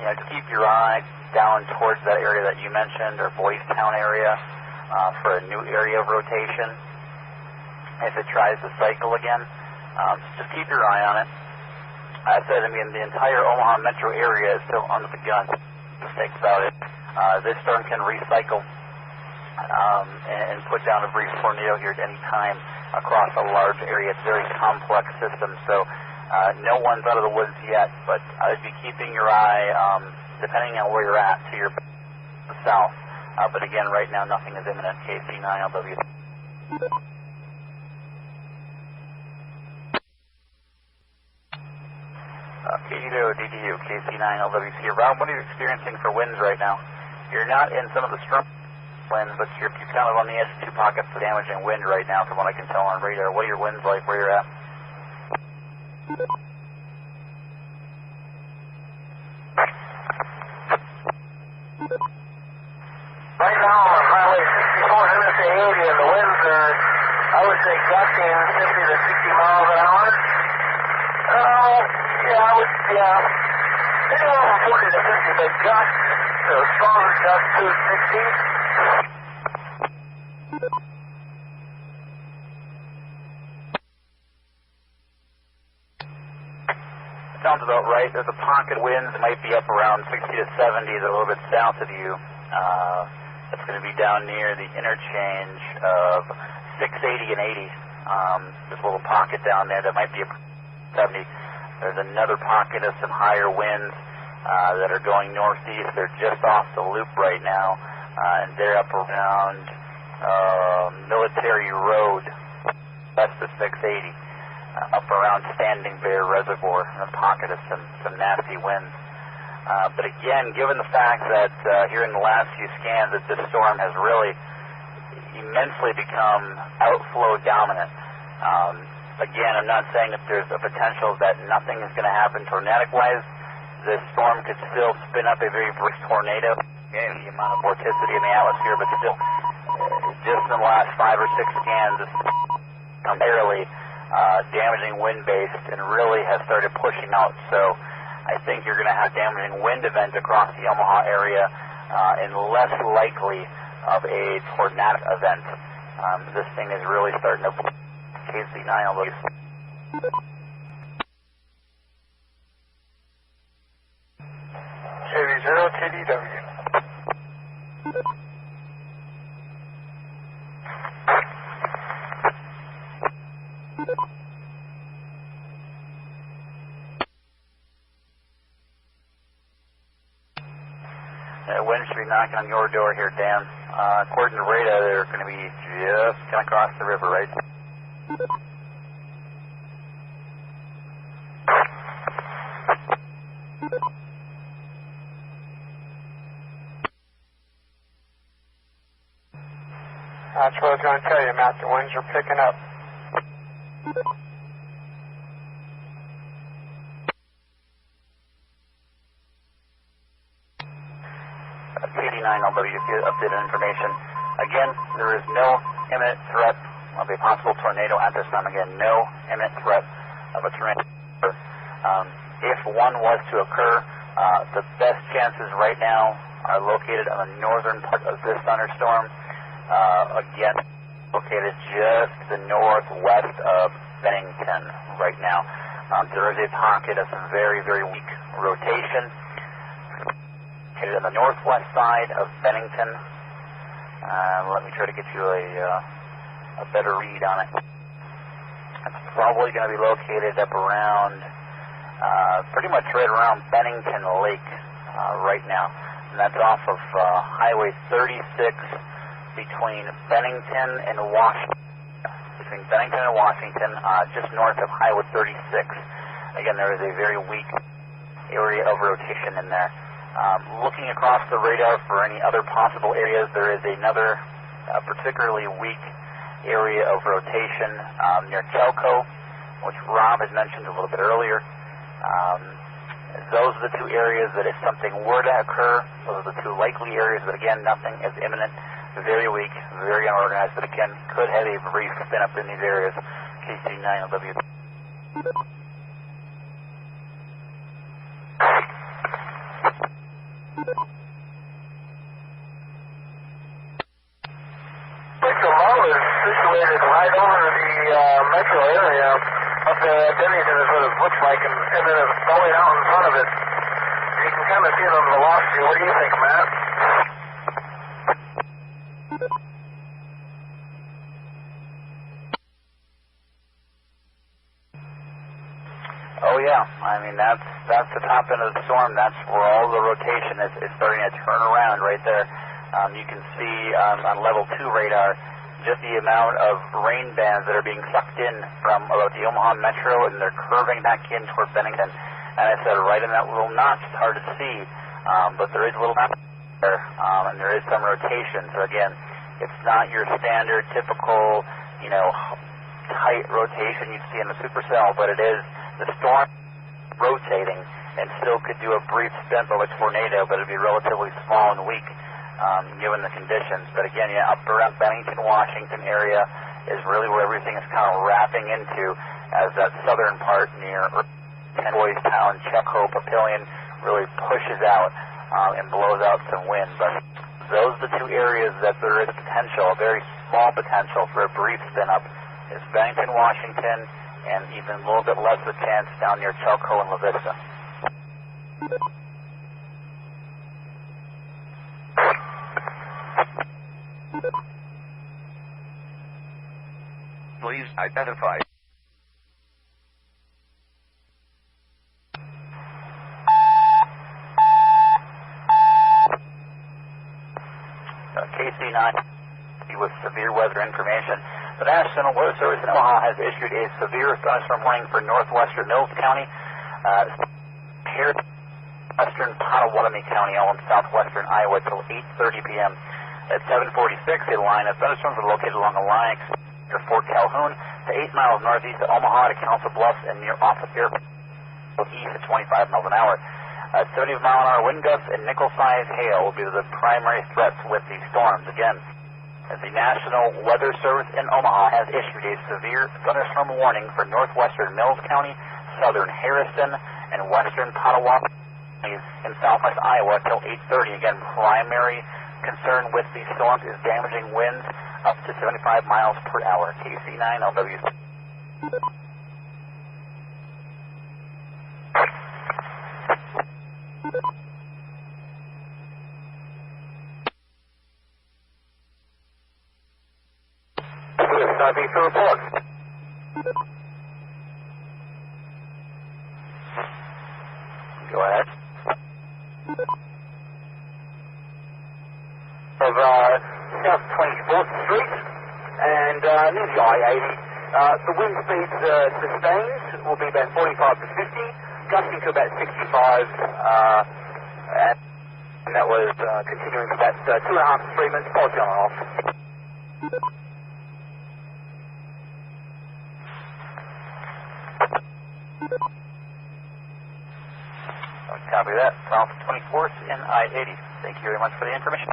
S1: to keep your eye down towards that area that you mentioned, or Boys Town area, for a new area of rotation. If it tries to cycle again, just keep your eye on it. I said, the entire Omaha metro area is still under the gun. Think about it. This storm can recycle and put down a brief tornado here at any time across a large area. It's a very complex system, so no one's out of the woods yet, but I would be keeping your eye, depending on where you're at, to your south. But again, right now, nothing is imminent. KC9LW. KG0DDU, KC9LWC. Rob, what are you experiencing for winds right now? You're not in some of the strong winds, but you're kind of on the edge of two pockets of damaging wind right now, from what I can tell on radar. What are your winds like where you're at?
S4: Right now on Highway 64 MSA 80, and the winds are, I would say, gusting 50 to 60 miles an hour. Anywhere from 40 to 50, but gusts, so stronger gusts to 60.
S1: Sounds about right. There's a pocket wind that might be up around 60 to 70, a little bit south of you. It's going to be down near the interchange of 680 and 80. There's a little pocket down there that might be a 70. There's another pocket of some higher winds that are going northeast. They're just off the loop right now, and they're up around Military Road, west of 680, up around Standing Bear Reservoir, in a pocket of some nasty winds. But again, given the fact that here in the last few scans that this storm has really immensely become outflow dominant. Again, I'm not saying that there's a potential that nothing is going to happen tornadic-wise. This storm could still spin up a very brisk tornado, the amount of vorticity in the atmosphere, but still, just in the last 5 or 6 scans, it's fairly damaging wind-based and really has started pushing out. So I think you're going to have damaging wind events across the Omaha area and less likely of a tornadic event. This thing is really starting to KC9 on those.
S4: KV0 TDW.
S1: Wind should be knocking on your door here, Dan. According to radar, they're going to be just going to cross the river, right?
S4: That's what I was going to tell you, Matt. The winds are picking up.
S1: KD9LW, updated information. Again, there is no imminent threat of a possible tornado at this time. Again, no imminent threat of a tornado. If one was to occur, the best chances right now are located on the northern part of this thunderstorm. Again, located just to the northwest of Bennington right now. There is a pocket of some very, very weak rotation located on the northwest side of Bennington. Let me try to get you a better read on it. It's probably going to be located up around, pretty much right around Bennington Lake right now. And that's off of Highway 36 between Bennington and Washington. Between Bennington and Washington, just north of Highway 36. Again, there is a very weak area of rotation in there. Looking across the radar for any other possible areas, there is another particularly weak area of rotation near Chalco, which Rob had mentioned a little bit earlier. Those are the two areas that if something were to occur, those are the two likely areas, but again, nothing is imminent. Very weak, very unorganized, but again, could have a brief spin up in these areas. KC9LW.
S4: Low is situated right over the metro area up there at Bennington is what it looks like, and then it's going out in front of it. You can kind of see it on the velocity. What do you think, Matt?
S1: Oh yeah, I mean that's the top end of the storm. That's where all the rotation is starting to turn around right there. You can see on level 2 radar just the amount of rain bands that are being sucked in from about the Omaha Metro, and they're curving back in toward Bennington. And I said right in that little notch, it's hard to see, but there is a little notch there, and there is some rotation. So again, it's not your standard, typical, tight rotation you'd see in the supercell, but it is the storm rotating and still could do a brief spin of a tornado, but it'd be relatively small and weak given the conditions. But again, up around Bennington, Washington area is really where everything is kind of wrapping into as that southern part near Boys Town, Chalco, Papillion really pushes out and blows out some wind. But those are the two areas that there is a potential, a very small potential for a brief spin up is Bennington, Washington, and even a little bit less of a chance down near Chalco and La Vista.
S2: Please identify.
S1: KC9 with severe weather information. The National Weather Service in Omaha has issued a severe thunderstorm warning for northwestern Mills County, western Pottawatomie County, all in southwestern Iowa till 8:30 p.m. At 7:46, a line of thunderstorms are located along the line near Fort Calhoun to 8 miles northeast of Omaha to Council Bluffs and near Office Airport east at 25 miles an hour. 70-mile-an-hour wind gusts and nickel-sized hail will be the primary threats with these storms. Again, the National Weather Service in Omaha has issued a severe thunderstorm warning for northwestern Mills County, southern Harrison, and western Pottawatomie in southwest Iowa till 8:30. Again, primary concern with these storms is damaging winds up to 75 miles per hour. KC9 LWC.
S4: To report.
S1: Go ahead.
S7: Of South 24th Street and near the I-80. The wind speed sustained will be about 45 to 50, gusting to about 65, and that was continuing for about 2.5 to 3 minutes, policy on and off.
S1: Copy that. South 24th and I-80. Thank you very much for the information.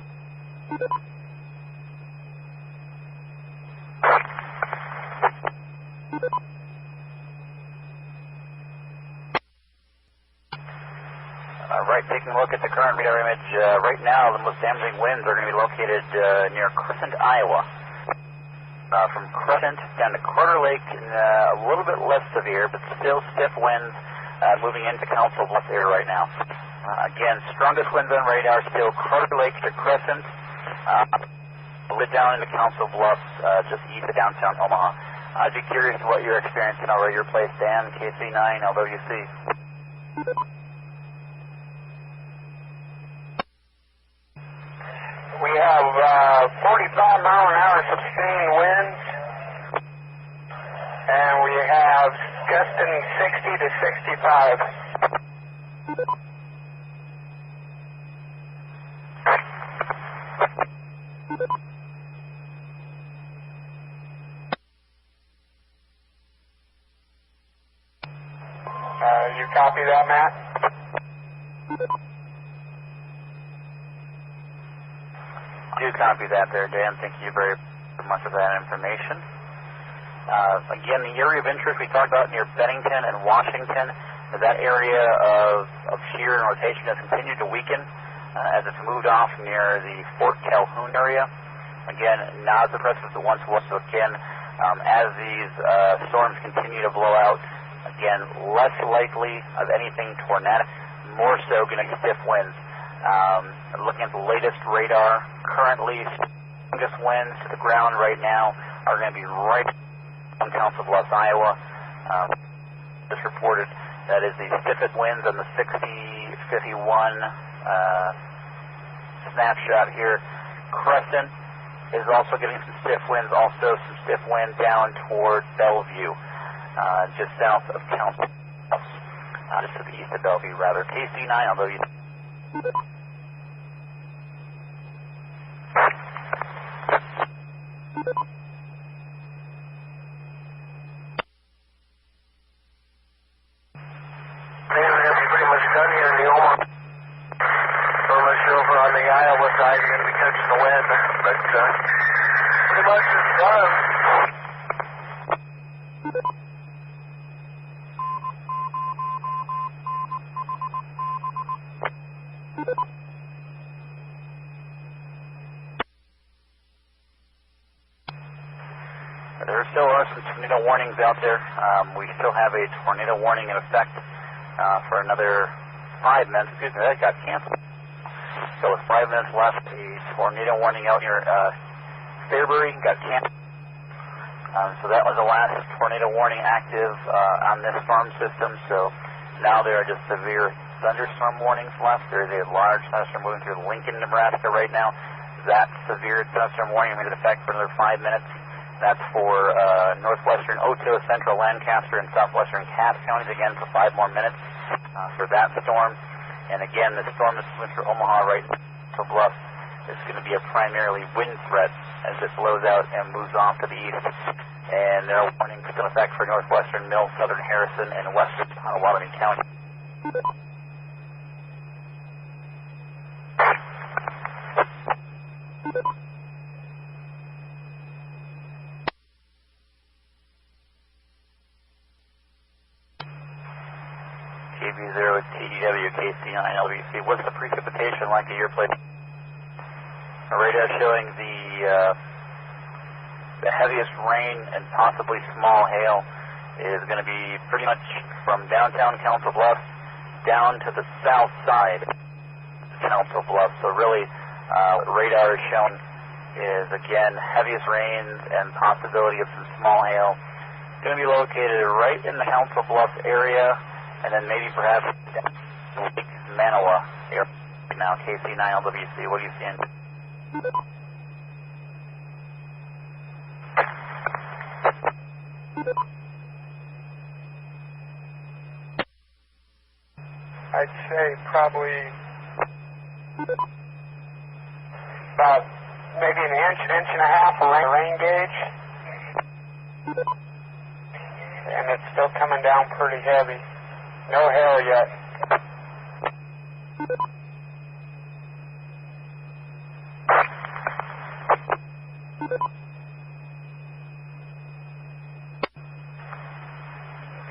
S1: Right, taking a look at the current radar image, right now the most damaging winds are going to be located near Crescent, Iowa. From Crescent down to Carter Lake, a little bit less severe, but still stiff winds moving into Council Bluffs area right now. Again, strongest winds on radar still Carter Lake to Crescent, lid down into Council Bluffs, just east of downtown Omaha. I'd be curious what you're experiencing over at your place, Dan, KC9 LWC.
S4: We have 45-mile-an-hour sustained winds, and we have gusting 60 to 65. You copy that, Matt?
S1: I do copy that there, Dan. Thank you very much for that information. Again, the area of interest we talked about near Bennington and Washington, that area of shear and rotation has continued to weaken as it's moved off near the Fort Calhoun area. Again, not as oppressive as it once was. So again, as these storms continue to blow out, again, less likely of anything tornadic, more so going to be stiff winds. Looking at the latest radar, currently strongest winds to the ground right now are going to be right on Council Bluffs, Iowa. Just reported that is the stiffest winds on the 60-51 snapshot here. Crescent is also getting some stiff winds, also some stiff wind down toward Bellevue, just south of Council Bluffs, just to the east of Bellevue, rather. KC9, although you... There still are some tornado warnings out there. We still have a tornado warning in effect for another 5 minutes. Excuse me, that got canceled. So with 5 minutes left, the tornado warning out here, Fairbury got canceled. So that was the last tornado warning active on this storm system. So now there are just severe thunderstorm warnings left. There is a large thunderstorm moving through Lincoln, Nebraska right now. That severe thunderstorm warning will be in effect for another 5 minutes. That's for northwestern Otoe, central Lancaster, and southwestern Cass counties again for 5 more minutes for that storm. And again, the storm that's moving through Omaha right now, so Bluff, is going to be a primarily wind threat as it blows out and moves off to the east. And there are warnings in effect for northwestern Mill, southern Harrison, and western Potawatomi County. KB0 TDW KC9LBC. What's the precipitation like at your place? The radar showing the heaviest rain and possibly small hail is going to be pretty much from downtown Council Bluffs down to the south side of Council Bluffs. So really, radar is shown is again heaviest rains and possibility of some small hail. It's going to be located right in the Council Bluffs area, and then maybe perhaps Lake Manawa area. Now, KC9LWC, what are you seeing?
S4: I'd say probably about maybe an inch and a half of rain gauge. And it's still coming down pretty heavy. No hail yet.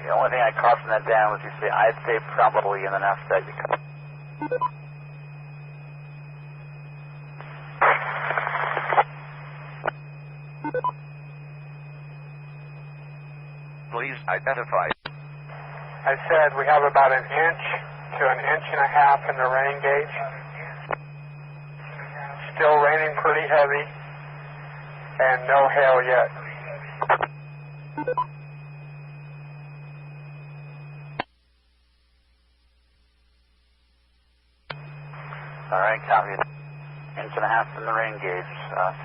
S1: The only thing I caught from that down was I'd say probably in enough that you can.
S2: Please identify.
S4: I said we have about an inch to an inch and a half in the rain gauge. Still raining pretty heavy, and no hail yet.
S1: All right, copy. Inch and a half in the rain gauge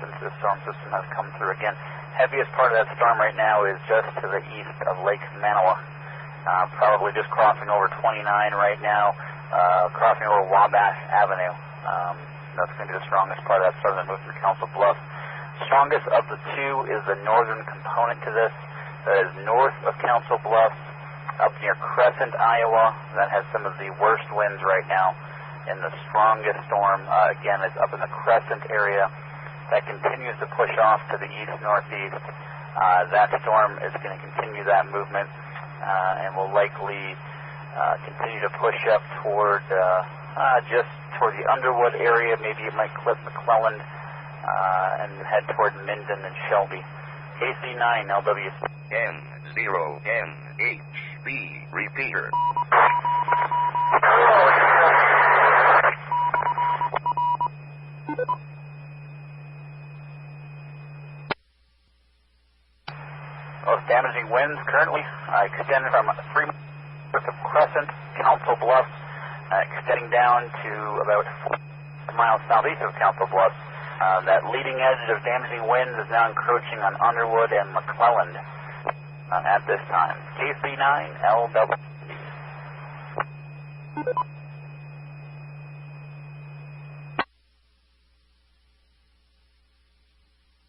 S1: since this storm system has come through again. Heaviest part of that storm right now is just to the east of Lake Manawa. Probably just crossing over 29 right now, crossing over Wabash Avenue. That's going to be the strongest part of that storm that moves through Council Bluffs. Strongest of the two is the northern component to this. That is north of Council Bluffs, up near Crescent, Iowa. That has some of the worst winds right now. And the strongest storm, again, is up in the Crescent area. That continues to push off to the east-northeast. That storm is going to continue that movement and will likely continue to push up toward just toward the Underwood area. Maybe it might clip McClellan and head toward Minden and Shelby. KC9LWC.
S2: N0NHB repeater.
S1: Most damaging winds currently extending from 3 miles of Crescent, Council Bluffs, extending down to about 4 miles southeast of Council Bluffs. That leading edge of damaging winds is now encroaching on Underwood and McClellan at this time. KC9LW.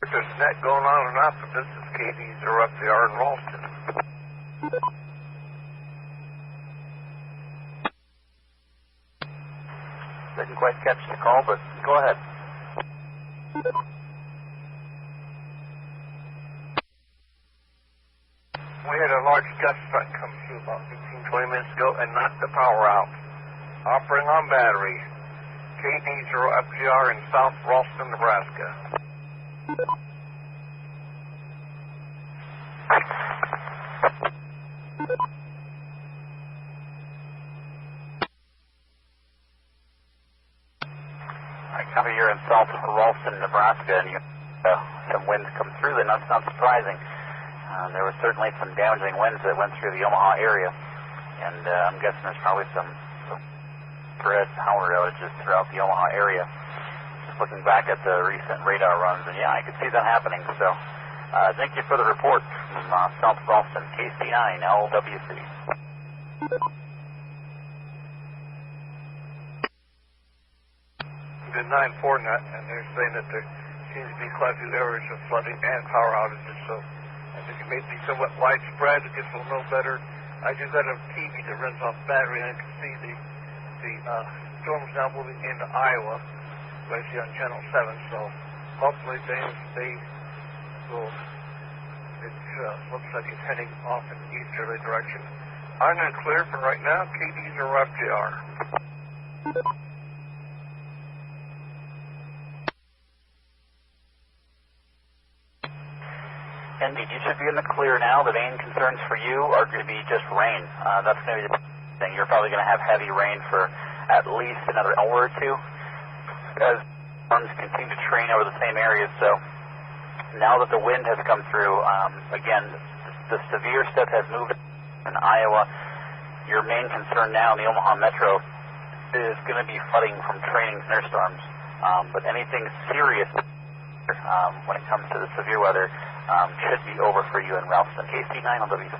S5: There's net going on and off, but this is KD0FCR in Ralston.
S1: Didn't quite catch the call, but go ahead.
S5: We had a large gust front come through about 15-20 minutes ago and knocked the power out. Offering on battery. KD0FCR in South Ralston, Nebraska.
S1: I copy you're in South Ralston, Nebraska, and you some winds come through. That's not surprising. There was certainly some damaging winds that went through the Omaha area, and I'm guessing there's probably some spread power outages throughout the Omaha area. Just looking back at the recent radar runs, and yeah, I could see that happening. So thank you for the report from South Boston, KC9 LWC.
S5: The 9-4 net, and they're saying that there seems to be quite a few areas of flooding and power outages, so I think it may be somewhat widespread. It gets a little better. I just got a TV that runs off battery, and I can see the storms now moving into Iowa, right here on Channel 7, so hopefully they will, it looks like it's heading off in the easterly direction. I'm in clear for right now, KD0 FJR.
S1: Indeed, you should be in the clear now. The main concerns for you are going to be just rain. That's going to be the thing. You're probably going to have heavy rain for at least another hour or two as storms continue to train over the same areas. So now that the wind has come through, again, the severe stuff has moved in Iowa. Your main concern now in the Omaha Metro is going to be flooding from training thunderstorms. But anything serious when it comes to the severe weather should be over for you in Ralston. KC9 on WC.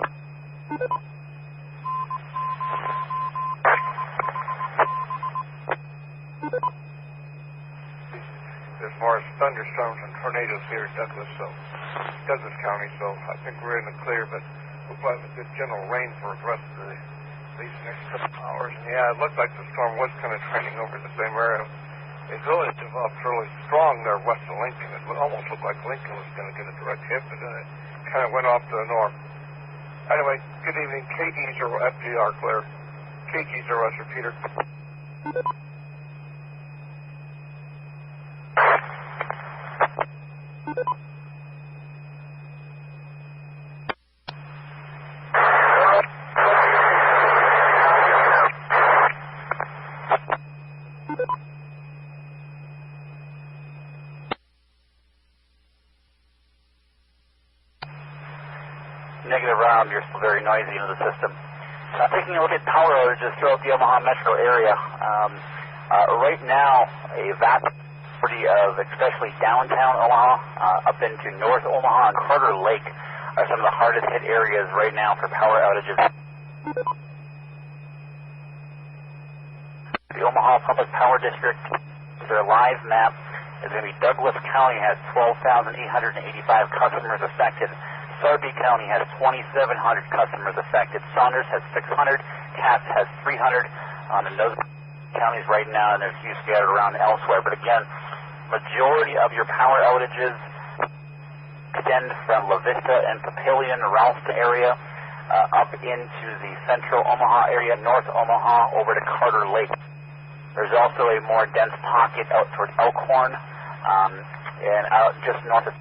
S5: As far as thunderstorms and tornadoes here in Douglas County, so I think we're in the clear, but we'll probably have a good general rain for the rest of these next couple of hours. And yeah, it looked like the storm was kind of training over the same area. It really developed really strong there west of Lincoln. It almost looked like Lincoln was going to get a direct hit, but then it kind of went off to the north. Anyway, good evening. KD0 FGR clear. KD0 Repeater.
S1: Negative Round, you're still very noisy into the system. Taking a look at power outages throughout the Omaha metro area. Right now, a vast majority of especially downtown Omaha, up into North Omaha and Carter Lake are some of the hardest hit areas right now for power outages. The Omaha Public Power District, their live map is going to be Douglas County has 12,885 customers affected. Sarpy County has 2,700 customers affected. Saunders has 600. Cass has 300. And those counties right now, and there's a few scattered around elsewhere. But again, majority of your power outages extend from La Vista and Papillion, Ralston area, up into the central Omaha area, North Omaha, over to Carter Lake. There's also a more dense pocket out towards Elkhorn, and out just north of.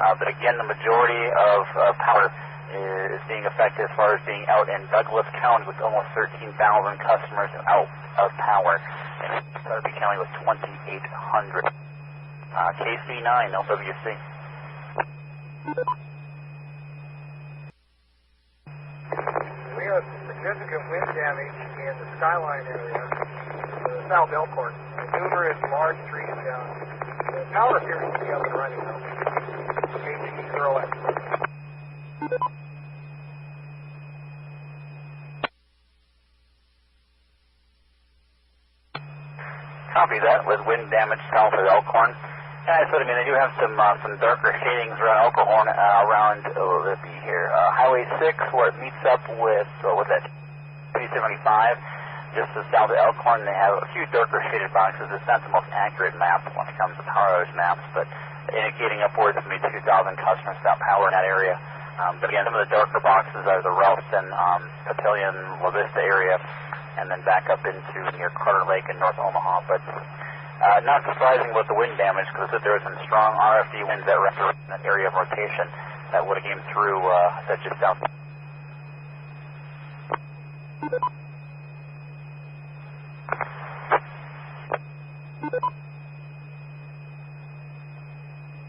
S1: But again, the majority of power is being affected as far as being out in Douglas County with almost 13,000 customers out of power. And Sarpy County with 2,800. KC9 LWC.
S4: We have significant wind damage in the Skyline area, South Elkhorn, and numerous large trees down. The power appears to be up and running now.
S1: Copy that with wind damage south of Elkhorn. And I said, they do have some darker shadings around Elkhorn, let's see here, Highway 6, where it meets up with, what's that, 375, just to south of Elkhorn. They have a few darker shaded boxes. It's not the most accurate map when it comes to power outage maps, but indicating upwards of maybe 2,000 customers without power in that area. But again, some of the darker boxes are the Ralston, Papillion, La Vista area, and then back up into near Carter Lake in North Omaha. But not surprising with the wind damage, because there was some strong RFD winds that were in that area of rotation that would have came through that just south.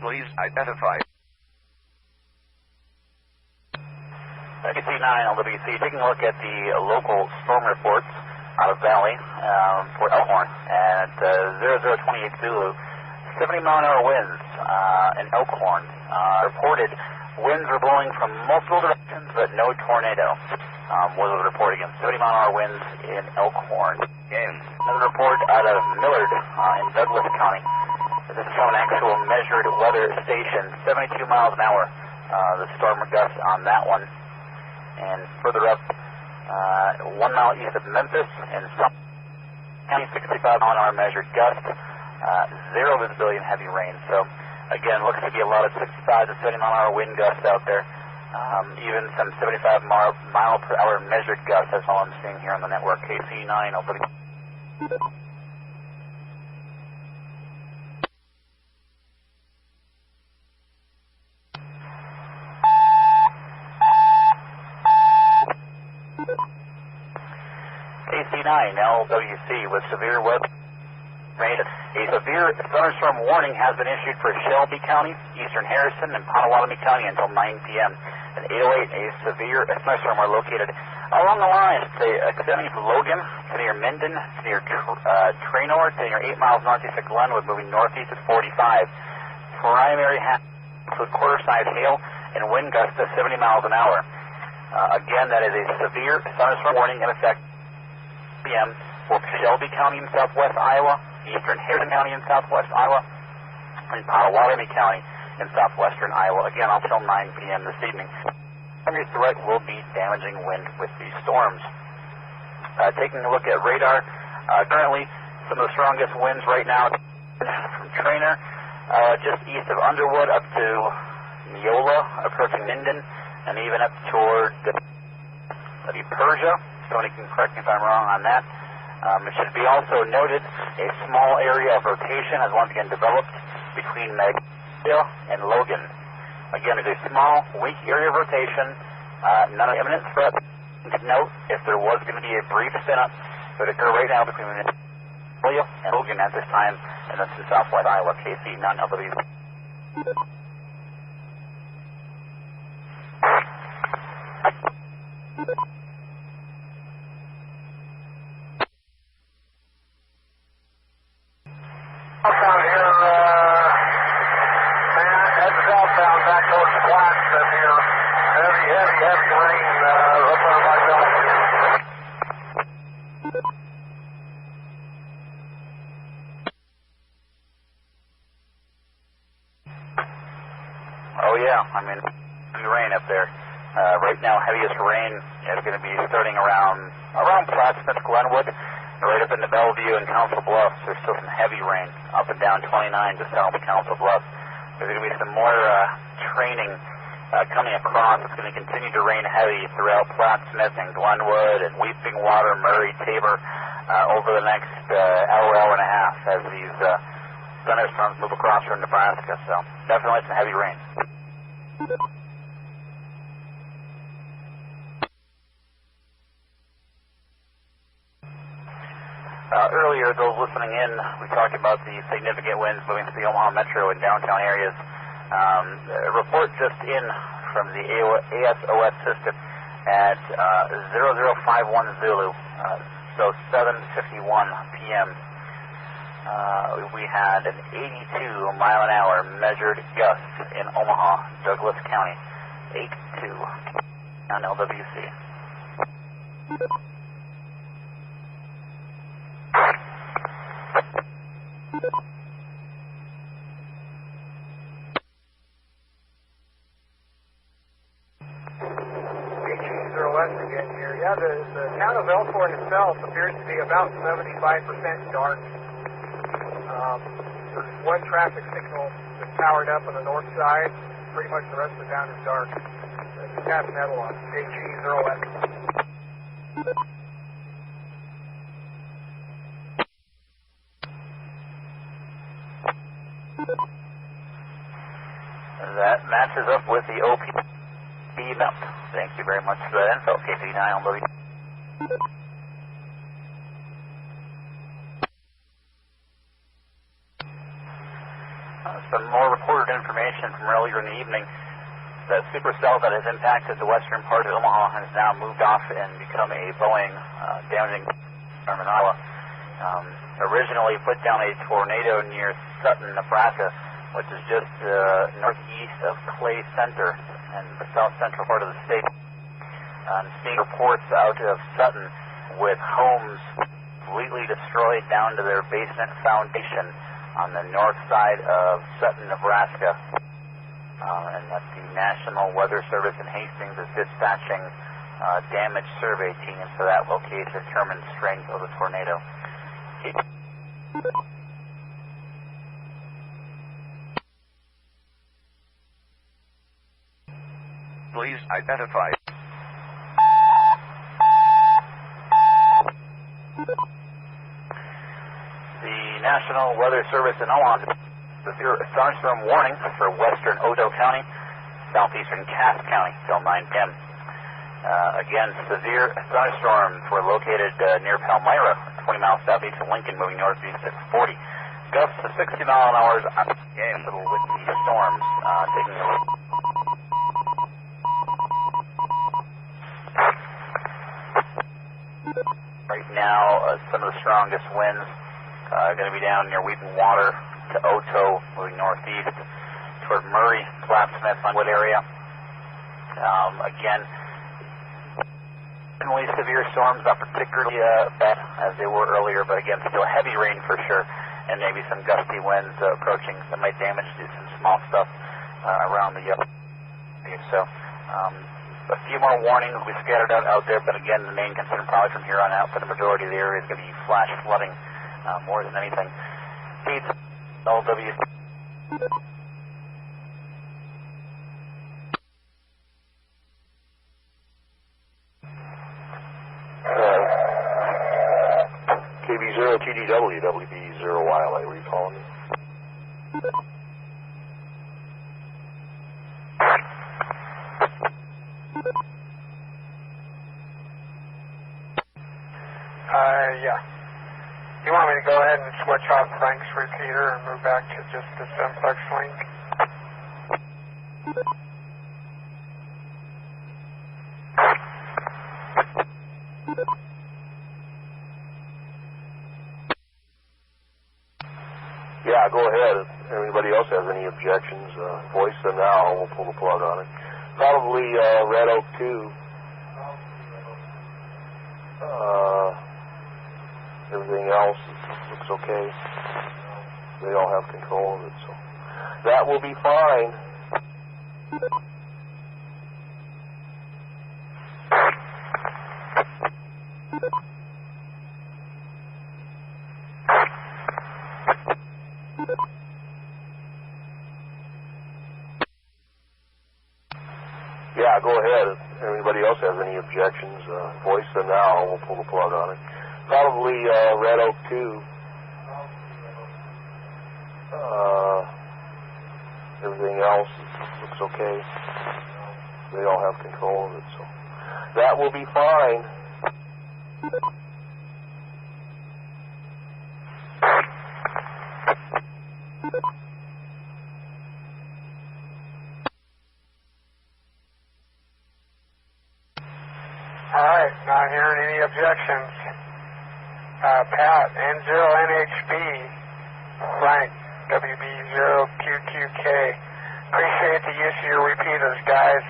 S2: Please identify.
S1: KC9LWC, taking a look at the local storm reports out of Valley for Elkhorn at 0028 Zulu. 70-mile-an-hour winds in Elkhorn. Reported winds were blowing from multiple directions, but no tornado was reported again. 70-mile-an-hour winds in Elkhorn. Another report out of Millard in Douglas County. This is from an actual measured weather station. 72 miles an hour, the storm gust on that one. And further up, 1 mile east of Memphis in South County, 65-mile-an-hour measured gust. Zero visibility and heavy rain. So, again, looks to be a lot of 65 to 70-mile-an-hour wind gusts out there. Even some 75-mile-per-hour measured gusts. That's all I'm seeing here on the network. KC9, LW. KC9LWC with severe weather. A severe thunderstorm warning has been issued for Shelby County, Eastern Harrison, and Potawatomi County until 9 p.m. At 8:08, a severe thunderstorm are located along the line, extending from Logan to near Minden, to near Traynor, to near 8 miles northeast of Glenwood, moving northeast at 45. Primary with quarter-size hail and wind gusts to 70 miles an hour. Again, that is a severe thunderstorm warning in effect p.m. for Shelby County in southwest Iowa, Eastern Harrison County in southwest Iowa, and Potawatomi County in southwestern Iowa. Again, until 9 p.m. this evening. Primary threat will be damaging wind with these storms. Taking a look at radar, currently some of the strongest winds right now from Traynor, just east of Underwood up to Neola, approaching Minden, and even up toward Persia. Tony can correct me if I'm wrong on that. It should be also noted a small area of rotation has once again developed between Magnolia and Logan. Again, it's a small, weak area of rotation, not an imminent threat. Note, if there was going to be a brief spin-up, it would occur right now between Magnolia and Logan at this time, and that's in southwest Iowa, KC9LW.
S4: Southbound here, heading southbound back towards Flagstaff here. Heavy rain up there by California.
S1: Oh yeah, I mean, heavy rain up there. Right now, heaviest rain is going to be starting around Plattsmouth, Glenwood, right up into Bellevue and Council Bluffs. There's still some heavy rain up and down 29 just south of Council Bluffs. There's going to be some more training coming across. It's going to continue to rain heavy throughout Plattsmouth and Glenwood and Weeping Water, Murray, Tabor over the next hour and a half as these thunderstorms move across from Nebraska. So definitely some heavy rain. Earlier, those listening in, we talked about the significant winds moving through the Omaha metro and downtown areas. A report just in from the ASOS system at 0051 Zulu, so 7:51 p.m. We had an 82-mile-an-hour measured gust in Omaha, Douglas County, 82 on LWC.
S4: Again here. Yeah, the town of Elkhorn itself appears to be about 75% dark. There's one traffic signal that's powered up on the north side. Pretty much the rest of the town is dark. It's passing that along. KG0S.
S1: That matches up with the OP map. Thank you very much for that info. KC9LW. Some more reported information from earlier in the evening. The supercell that has impacted the western part of Omaha has now moved off and become a Boeing damaging storm in Iowa. Originally put down a tornado near Sutton, Nebraska, which is just northeast of Clay Center and the south central part of the state. Seeing reports out of Sutton with homes completely destroyed down to their basement foundation on the north side of Sutton, Nebraska. And that the National Weather Service in Hastings is dispatching damage survey teams to that location to determine strength of the tornado.
S2: Please identify.
S1: The National Weather Service in Omaha, severe thunderstorm warning for western Odo County, southeastern Cass County till 9 p.m. Again, severe thunderstorms were located near Palmyra, 20 miles southeast of Lincoln, moving northeast at 40. Gusts to 60 mile an hour. Little windy storms taking the right now. Some of the strongest winds going to be down near Wheaton Water to Oto, moving northeast toward Murray, Clapsmith, Funwood area. Again, generally severe storms, not particularly bad as they were earlier, but again, still heavy rain for sure, and maybe some gusty winds approaching that might damage some small stuff around the so a few more warnings will be scattered out there, but again, the main concern probably from here on out for the majority of the area is going to be flash flooding more than anything. Speeds LW.
S8: KB0 TDW, WB0YLA, were you calling me?
S4: Yeah. You want me to go ahead and switch off Frank's repeater and move back to just the simplex link?
S8: Yeah, go ahead. If anybody else has any objections, voice them now and we'll pull the plug on it. Probably Red Oak 2. Everything else looks okay. They all have control of it, so that will be fine. Yeah, go ahead. If anybody else has any objections, voice them now and we'll pull the plug on it. Probably Red Oak 2. Everything else looks okay. They all have control of it, so that will be fine.
S4: All right, not hearing any objections. Pat, N0NHB, Frank, WB0QQK. Appreciate the use of your repeaters, guys.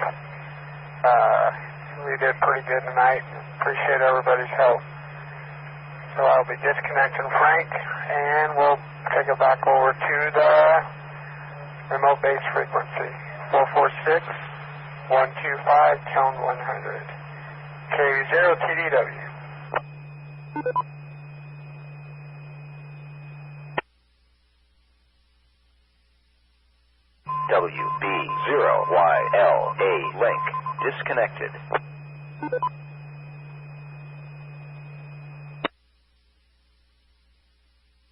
S4: We did pretty good tonight. Appreciate everybody's help. So I'll be disconnecting Frank, and we'll take it back over to the remote base frequency, 446-125, tone 100. KV0 TDW.
S2: WB0YLA link disconnected.